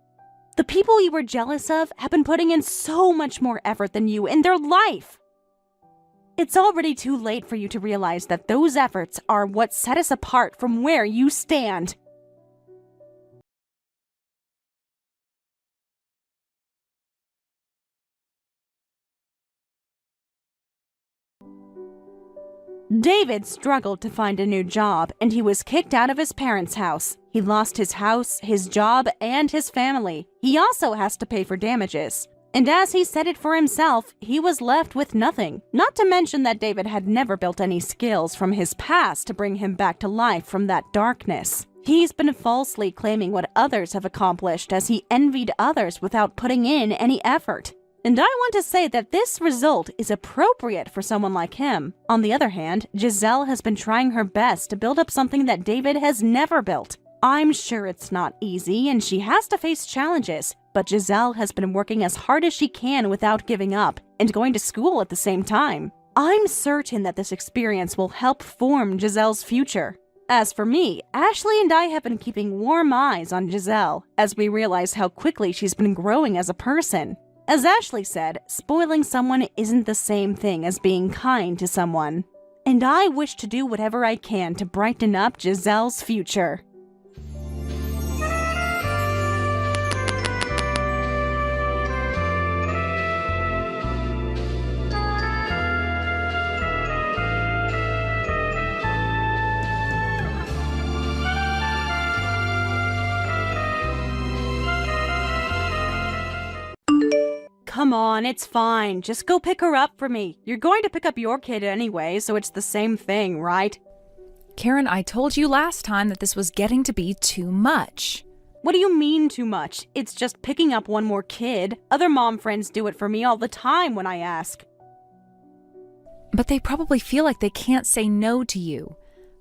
The people you were jealous of have been putting in so much more effort than you in their life. It's already too late for you to realize that those efforts are what set us apart from where you stand. David struggled to find a new job, and he was kicked out of his parents' house. He lost his house, his job, and his family. He also has to pay for damages. And as he said it for himself, he was left with nothing. Not to mention that David had never built any skills from his past to bring him back to life from that darkness. He's been falsely claiming what others have accomplished as he envied others without putting in any effort. And I want to say that this result is appropriate for someone like him. On the other hand, Giselle has been trying her best to build up something that David has never built. I'm sure it's not easy and she has to face challenges, but Giselle has been working as hard as she can without giving up and going to school at the same time. I'm certain that this experience will help form Giselle's future. As for me, Ashley and I have been keeping warm eyes on Giselle as we realize how quickly she's been growing as a person. As Ashley said, spoiling someone isn't the same thing as being kind to someone. And I wish to do whatever I can to brighten up Giselle's future. Come on, it's fine. Just go pick her up for me. You're going to pick up your kid anyway, so it's the same thing, right? Karen, I told you last time that this was getting to be too much. What do you mean too much? It's just picking up one more kid. Other mom friends do it for me all the time when I ask. But they probably feel like they can't say no to you.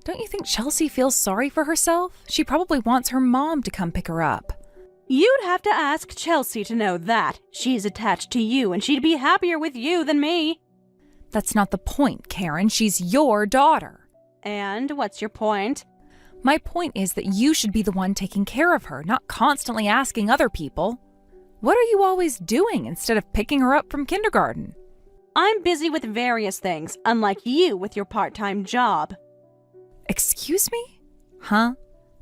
Don't you think Chelsea feels sorry for herself? She probably wants her mom to come pick her up. You'd have to ask Chelsea to know that. She's attached to you and she'd be happier with you than me. That's not the point, Karen. She's your daughter. And what's your point? My point is that you should be the one taking care of her, not constantly asking other people. What are you always doing instead of picking her up from kindergarten? I'm busy with various things, unlike you with your part-time job. Excuse me? Huh?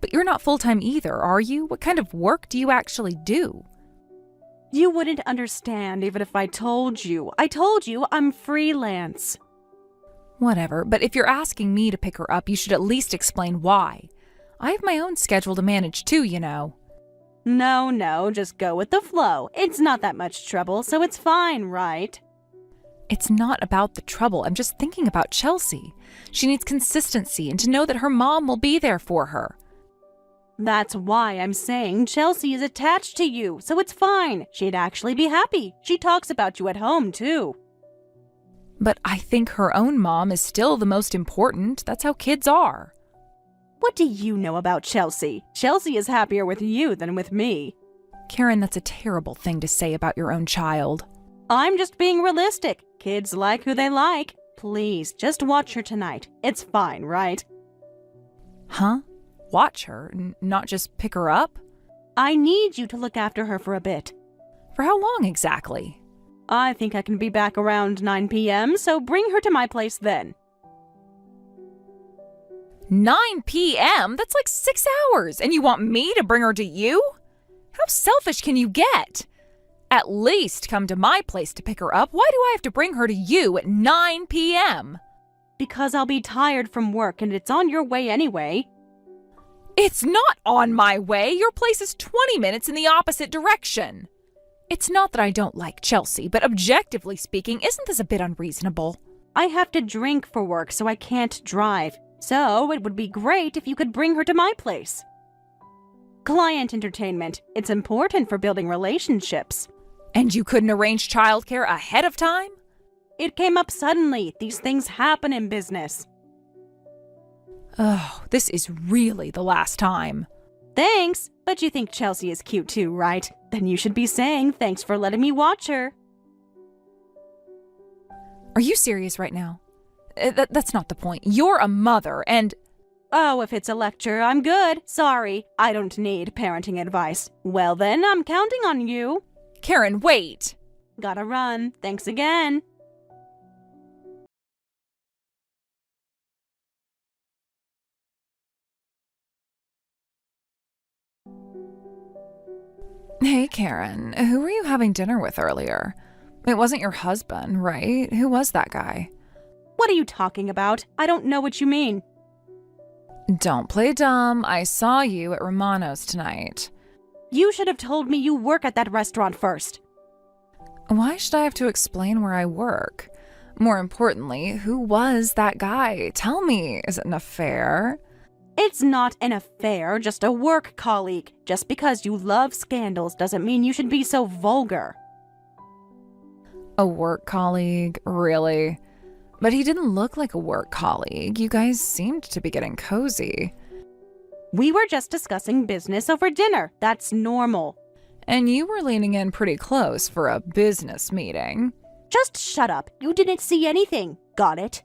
But you're not full-time either, are you? What kind of work do you actually do? You wouldn't understand even if I told you. I told you I'm freelance. Whatever, but if you're asking me to pick her up, you should at least explain why. I have my own schedule to manage too, you know. No, just go with the flow. It's not that much trouble, so it's fine, right? It's not about the trouble. I'm just thinking about Chelsea. She needs consistency and to know that her mom will be there for her. That's why I'm saying Chelsea is attached to you, so it's fine. She'd actually be happy. She talks about you at home, too. But I think her own mom is still the most important. That's how kids are. What do you know about Chelsea? Chelsea is happier with you than with me. Karen, that's a terrible thing to say about your own child. I'm just being realistic. Kids like who they like. Please, just watch her tonight. It's fine, right? Huh? Watch her, not just pick her up? I need you to look after her for a bit. For how long exactly? I think I can be back around 9 p.m., so bring her to my place then. 9 p.m.? That's like 6 hours, and you want me to bring her to you? How selfish can you get? At least come to my place to pick her up. Why do I have to bring her to you at 9 p.m.? Because I'll be tired from work and it's on your way anyway. It's not on my way. Your place is 20 minutes in the opposite direction. It's not that I don't like Chelsea, but objectively speaking, isn't this a bit unreasonable? I have to drink for work, so I can't drive. So it would be great if you could bring her to my place. Client entertainment. It's important for building relationships. And you couldn't arrange childcare ahead of time? It came up suddenly. These things happen in business. Oh, this is really the last time. Thanks, but you think Chelsea is cute too, right? Then you should be saying thanks for letting me watch her. Are you serious right now? That's not the point. You're a mother and... Oh, if it's a lecture, I'm good. Sorry, I don't need parenting advice. Well then, I'm counting on you. Karen, wait! Gotta run. Thanks again. Hey, Karen, who were you having dinner with earlier? It wasn't your husband, right? Who was that guy? What are you talking about? I don't know what you mean. Don't play dumb. I saw you at Romano's tonight. You should have told me you work at that restaurant first. Why should I have to explain where I work? More importantly, who was that guy? Tell me, is it an affair? It's not an affair, just a work colleague. Just because you love scandals doesn't mean you should be so vulgar. A work colleague? Really? But he didn't look like a work colleague. You guys seemed to be getting cozy. We were just discussing business over dinner. That's normal. And you were leaning in pretty close for a business meeting. Just shut up. You didn't see anything. Got it?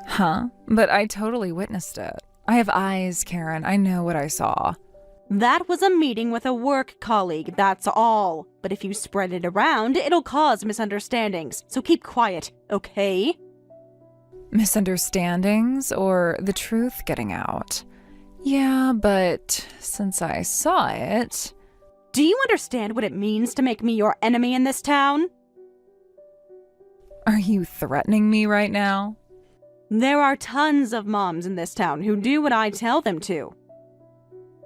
Huh? But I totally witnessed it. I have eyes, Karen. I know what I saw. That was a meeting with a work colleague, that's all. But if you spread it around, it'll cause misunderstandings. So keep quiet, okay? Misunderstandings or the truth getting out? Yeah, but since I saw it... Do you understand what it means to make me your enemy in this town? Are you threatening me right now? There are tons of moms in this town who do what I tell them to.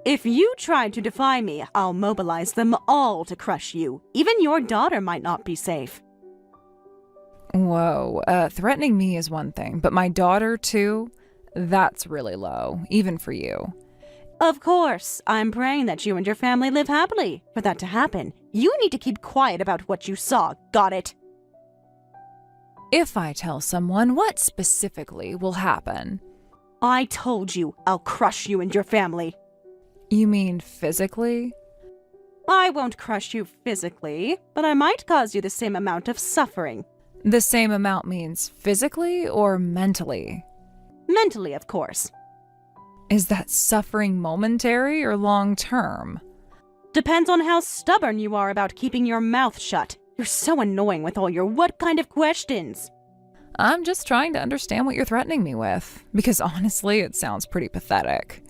If you try to defy me, I'll mobilize them all to crush you. Even your daughter might not be safe. Whoa, threatening me is one thing, but my daughter too? That's really low, even for you. Of course, I'm praying that you and your family live happily. For that to happen, you need to keep quiet about what you saw, got it? If I tell someone, what specifically will happen? I told you I'll crush you and your family. You mean physically? I won't crush you physically, but I might cause you the same amount of suffering. The same amount means physically or mentally? Mentally, of course. Is that suffering momentary or long term? Depends on how stubborn you are about keeping your mouth shut. You're so annoying with all your what kind of questions. I'm just trying to understand what you're threatening me with, because honestly, it sounds pretty pathetic.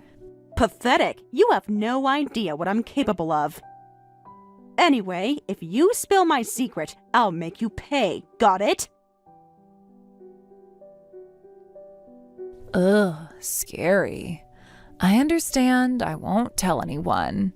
Pathetic? You have no idea what I'm capable of. Anyway, if you spill my secret, I'll make you pay. Got it? Ugh, scary. I understand. I won't tell anyone.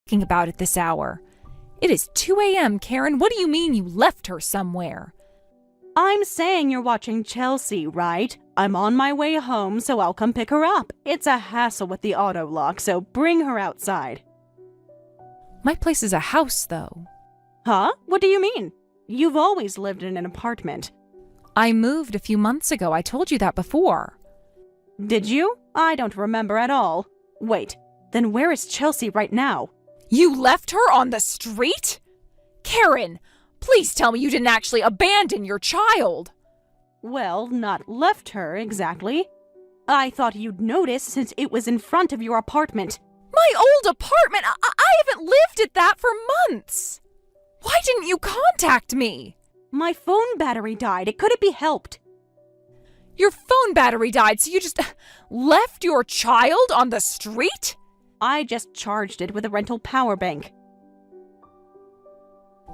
talking about at this hour? It is 2 a.m., Karen. What do you mean you left her somewhere? I'm saying you're watching Chelsea, right? I'm on my way home, so I'll come pick her up. It's a hassle with the auto lock, so bring her outside. My place is a house, though. Huh? What do you mean? You've always lived in an apartment. I moved a few months ago. I told you that before. Did you? I don't remember at all. Wait, then where is Chelsea right now? You left her on the street? Karen, please tell me you didn't actually abandon your child. Well, not left her, exactly. I thought you'd notice since it was in front of your apartment. My old apartment? I haven't lived at that for months. Why didn't you contact me? My phone battery died. It couldn't be helped. Your phone battery died, so you just left your child on the street? I just charged it with a rental power bank.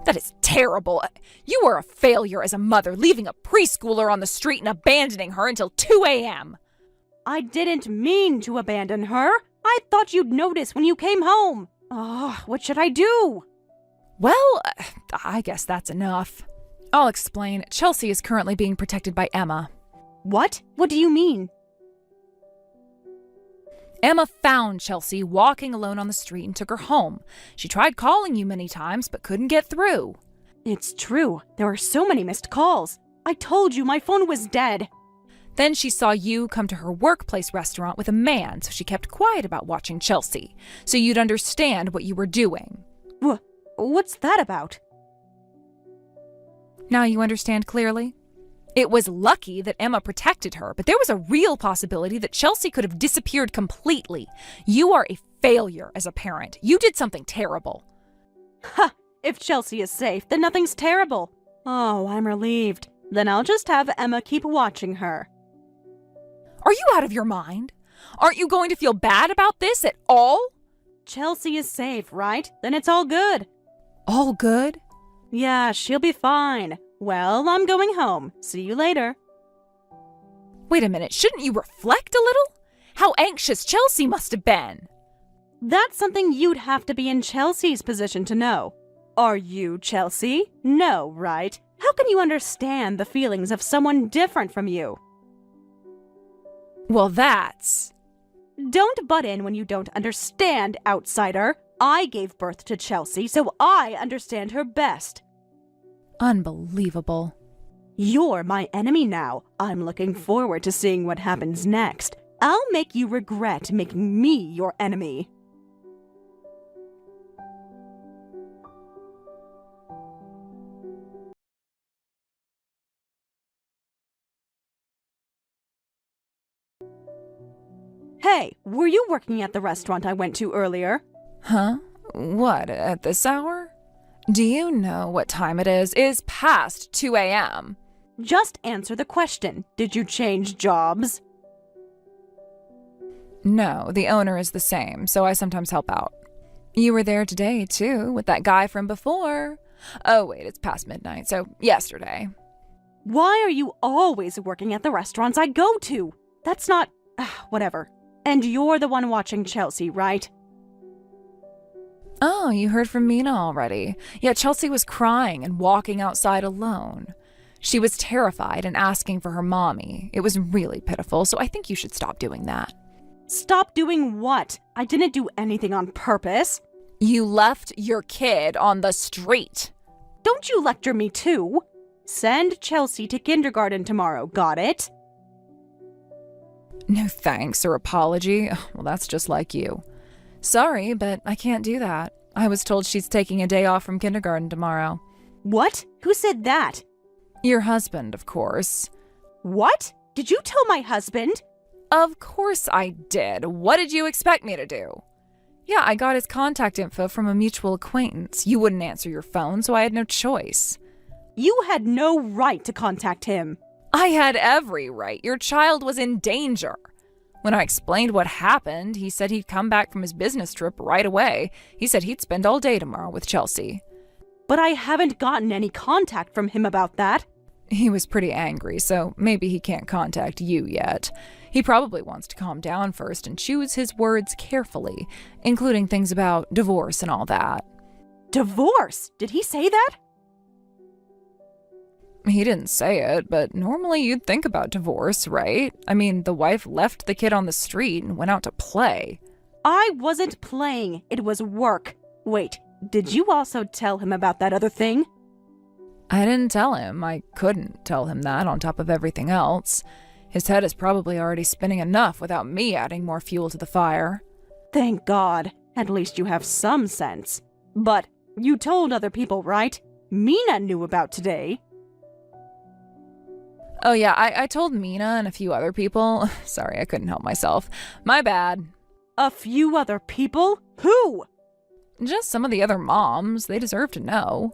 That is terrible. You are a failure as a mother, leaving a preschooler on the street and abandoning her until 2 a.m. I didn't mean to abandon her. I thought you'd notice when you came home. What should I do? Well, I guess that's enough. I'll explain. Chelsea is currently being protected by Emma. What? What do you mean? Emma found Chelsea walking alone on the street and took her home. She tried calling you many times, but couldn't get through. It's true. There are so many missed calls. I told you my phone was dead. Then she saw you come to her workplace restaurant with a man, so she kept quiet about watching Chelsea, so you'd understand what you were doing. What's that about? Now you understand clearly? It was lucky that Emma protected her, but there was a real possibility that Chelsea could have disappeared completely. You are a failure as a parent. You did something terrible. Ha! If Chelsea is safe, then nothing's terrible. Oh, I'm relieved. Then I'll just have Emma keep watching her. Are you out of your mind? Aren't you going to feel bad about this at all? Chelsea is safe, right? Then it's all good. All good? Yeah, she'll be fine. Well, I'm going home. See you later. Wait a minute, shouldn't you reflect a little? How anxious Chelsea must have been. That's something you'd have to be in Chelsea's position to know. Are you Chelsea? No, right? How can you understand the feelings of someone different from you? Well, that's... Don't butt in when you don't understand, outsider. I gave birth to Chelsea, so I understand her best. Unbelievable. You're my enemy now. I'm looking forward to seeing what happens next. I'll make you regret making me your enemy. Hey, were you working at the restaurant I went to earlier? Huh? What, at this hour? Do you know what time it is? It's past 2 a.m. Just answer the question. Did you change jobs? No, the owner is the same, so I sometimes help out. You were there today, too, with that guy from before. Oh, wait, it's past midnight, so yesterday. Why are you always working at the restaurants I go to? That's not... whatever. And you're the one watching Chelsea, right? Oh, you heard from Mina already. Yeah, Chelsea was crying and walking outside alone. She was terrified and asking for her mommy. It was really pitiful, so I think you should stop doing that. Stop doing what? I didn't do anything on purpose. You left your kid on the street. Don't you lecture me too. Send Chelsea to kindergarten tomorrow, got it? No thanks or apology. Well, that's just like you. Sorry, but I can't do that. I was told she's taking a day off from kindergarten tomorrow. What? Who said that? Your husband, of course. What? Did you tell my husband? Of course I did. What did you expect me to do? Yeah, I got his contact info from a mutual acquaintance. You wouldn't answer your phone, so I had no choice. You had no right to contact him. I had every right. Your child was in danger. When I explained what happened, he said he'd come back from his business trip right away. He said he'd spend all day tomorrow with Chelsea. But I haven't gotten any contact from him about that. He was pretty angry, so maybe he can't contact you yet. He probably wants to calm down first and choose his words carefully, including things about divorce and all that. Divorce? Did he say that? He didn't say it, but normally you'd think about divorce, right? I mean, the wife left the kid on the street and went out to play. I wasn't playing. It was work. Wait, did you also tell him about that other thing? I didn't tell him. I couldn't tell him that on top of everything else. His head is probably already spinning enough without me adding more fuel to the fire. Thank God. At least you have some sense. But you told other people, right? Mina knew about today. Oh yeah, I told Mina and a few other people. Sorry, I couldn't help myself. My bad. A few other people? Who? Just some of the other moms. They deserve to know.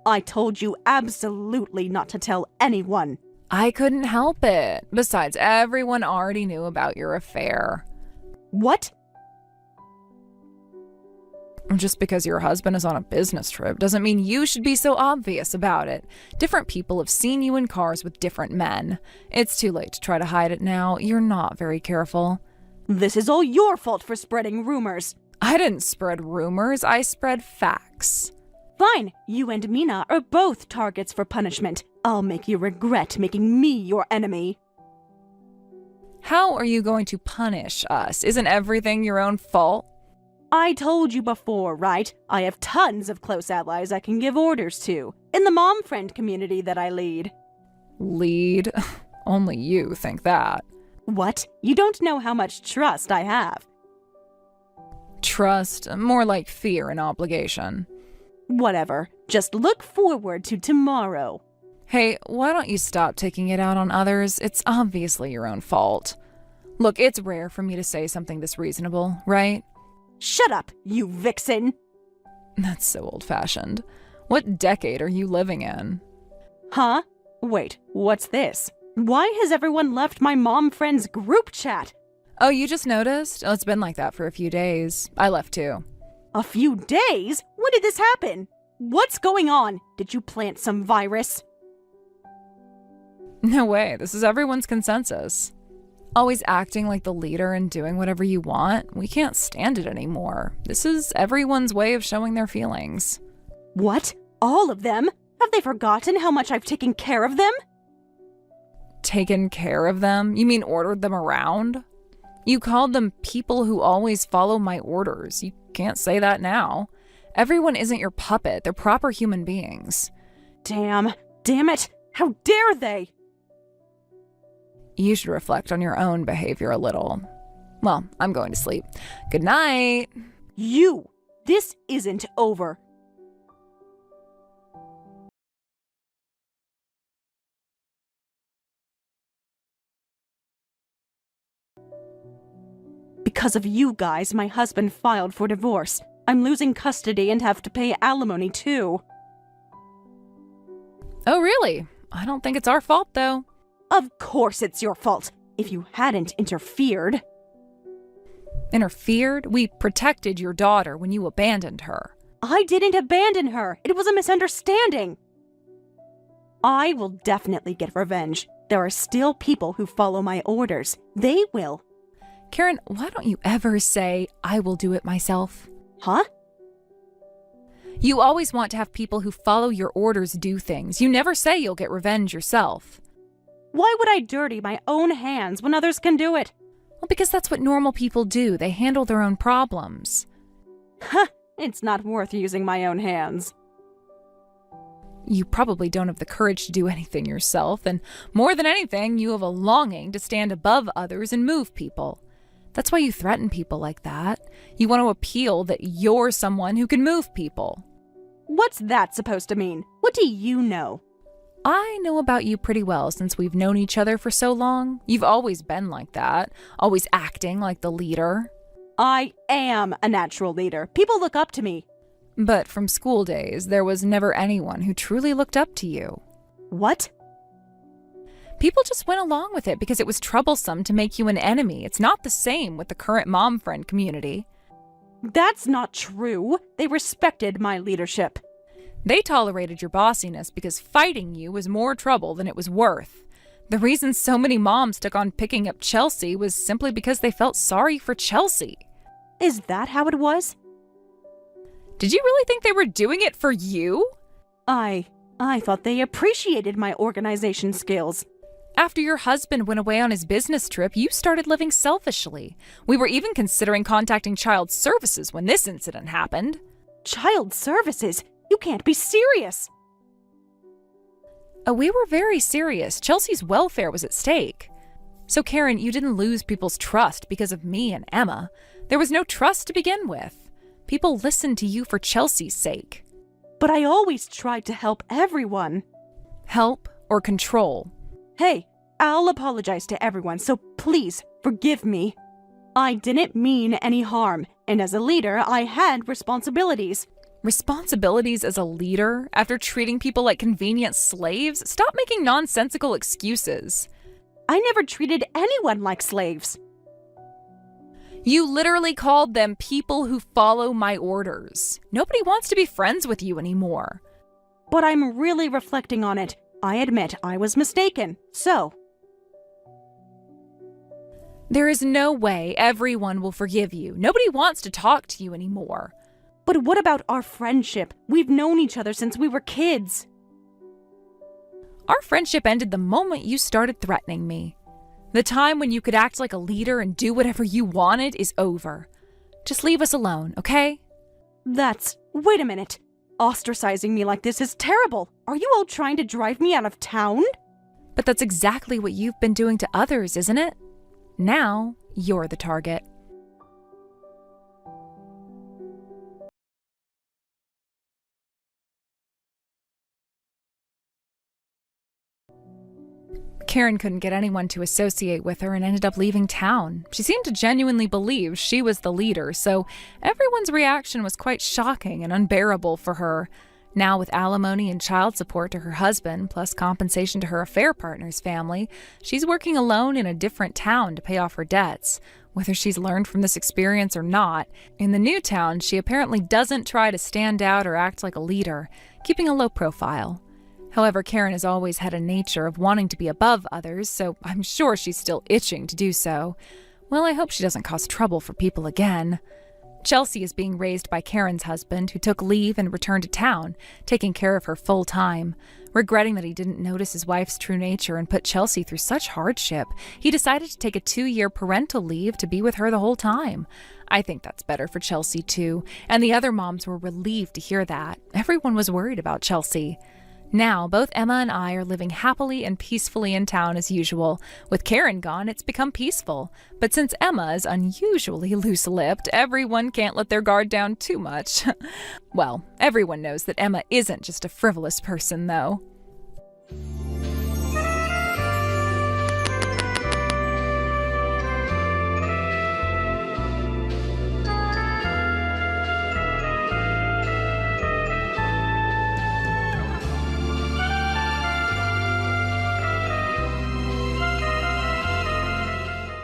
I told you absolutely not to tell anyone. I couldn't help it. Besides, everyone already knew about your affair. What? Just because your husband is on a business trip doesn't mean you should be so obvious about it. Different people have seen you in cars with different men. It's too late to try to hide it now. You're not very careful. This is all your fault for spreading rumors. I didn't spread rumors. I spread facts. Fine, you and Mina are both targets for punishment. I'll make you regret making me your enemy. How are you going to punish us? Isn't everything your own fault? I told you before, right? I have tons of close allies I can give orders to, in the mom friend community that I lead. Lead? Only you think that. What? You don't know how much trust I have. Trust? More like fear and obligation. Whatever. Just look forward to tomorrow. Hey, why don't you stop taking it out on others? It's obviously your own fault. Look, it's rare for me to say something this reasonable, right? Shut up, you vixen! That's so old-fashioned. What decade are you living in? Huh? Wait, what's this? Why has everyone left my mom friend's group chat? Oh, you just noticed? Oh, it's been like that for a few days. I left too. A few days? When did this happen? What's going on? Did you plant some virus? No way, this is everyone's consensus. Always acting like the leader and doing whatever you want, we can't stand it anymore. This is everyone's way of showing their feelings. What? All of them? Have they forgotten how much I've taken care of them? Taken care of them? You mean ordered them around? You called them people who always follow my orders. You can't say that now. Everyone isn't your puppet. They're proper human beings. Damn it! How dare they! You should reflect on your own behavior a little. Well, I'm going to sleep. Good night. You! This isn't over. Because of you guys, my husband filed for divorce. I'm losing custody and have to pay alimony too. Oh, really? I don't think it's our fault, though. Of course it's your fault. If you hadn't interfered. Interfered? We protected your daughter when you abandoned her. I didn't abandon her. It was a misunderstanding. I will definitely get revenge. There are still people who follow my orders. They will. Karen, why don't you ever say, I will do it myself? Huh? You always want to have people who follow your orders do things. You never say you'll get revenge yourself. Why would I dirty my own hands when others can do it? Well, because that's what normal people do. They handle their own problems. Huh, it's not worth using my own hands. You probably don't have the courage to do anything yourself, and more than anything, you have a longing to stand above others and move people. That's why you threaten people like that. You want to appeal that you're someone who can move people. What's that supposed to mean? What do you know? I know about you pretty well since we've known each other for so long. You've always been like that, always acting like the leader. I am a natural leader. People look up to me. But from school days, there was never anyone who truly looked up to you. What? People just went along with it because it was troublesome to make you an enemy. It's not the same with the current mom friend community. That's not true. They respected my leadership. They tolerated your bossiness because fighting you was more trouble than it was worth. The reason so many moms took on picking up Chelsea was simply because they felt sorry for Chelsea. Is that how it was? Did you really think they were doing it for you? I thought they appreciated my organization skills. After your husband went away on his business trip, you started living selfishly. We were even considering contacting child services when this incident happened. Child services? You can't be serious. We were very serious. Chelsea's welfare was at stake. So, Karen, you didn't lose people's trust because of me and Emma. There was no trust to begin with. People listened to you for Chelsea's sake. But I always tried to help everyone. Help or control? Hey, I'll apologize to everyone, so please forgive me. I didn't mean any harm, and as a leader, I had responsibilities. Responsibilities as a leader after treating people like convenient slaves? Stop making nonsensical excuses. I never treated anyone like slaves. You literally called them people who follow my orders. Nobody wants to be friends with you anymore. But I'm really reflecting on it. I admit I was mistaken, so. There is no way everyone will forgive you. Nobody wants to talk to you anymore. But what about our friendship? We've known each other since we were kids. Our friendship ended the moment you started threatening me. The time when you could act like a leader and do whatever you wanted is over. Just leave us alone, okay? Wait a minute. Ostracizing me like this is terrible. Are you all trying to drive me out of town? But that's exactly what you've been doing to others, isn't it? Now, you're the target. Karen couldn't get anyone to associate with her and ended up leaving town. She seemed to genuinely believe she was the leader, so everyone's reaction was quite shocking and unbearable for her. Now, with alimony and child support to her husband, plus compensation to her affair partner's family, she's working alone in a different town to pay off her debts. Whether she's learned from this experience or not, in the new town, she apparently doesn't try to stand out or act like a leader, keeping a low profile. However, Karen has always had a nature of wanting to be above others, so I'm sure she's still itching to do so. Well, I hope she doesn't cause trouble for people again. Chelsea is being raised by Karen's husband, who took leave and returned to town, taking care of her full time. Regretting that he didn't notice his wife's true nature and put Chelsea through such hardship, he decided to take a 2-year parental leave to be with her the whole time. I think that's better for Chelsea, too, and the other moms were relieved to hear that. Everyone was worried about Chelsea. Now, both Emma and I are living happily and peacefully in town as usual. With Karen gone, it's become peaceful. But since Emma is unusually loose-lipped, everyone can't let their guard down too much. Well, everyone knows that Emma isn't just a frivolous person, though.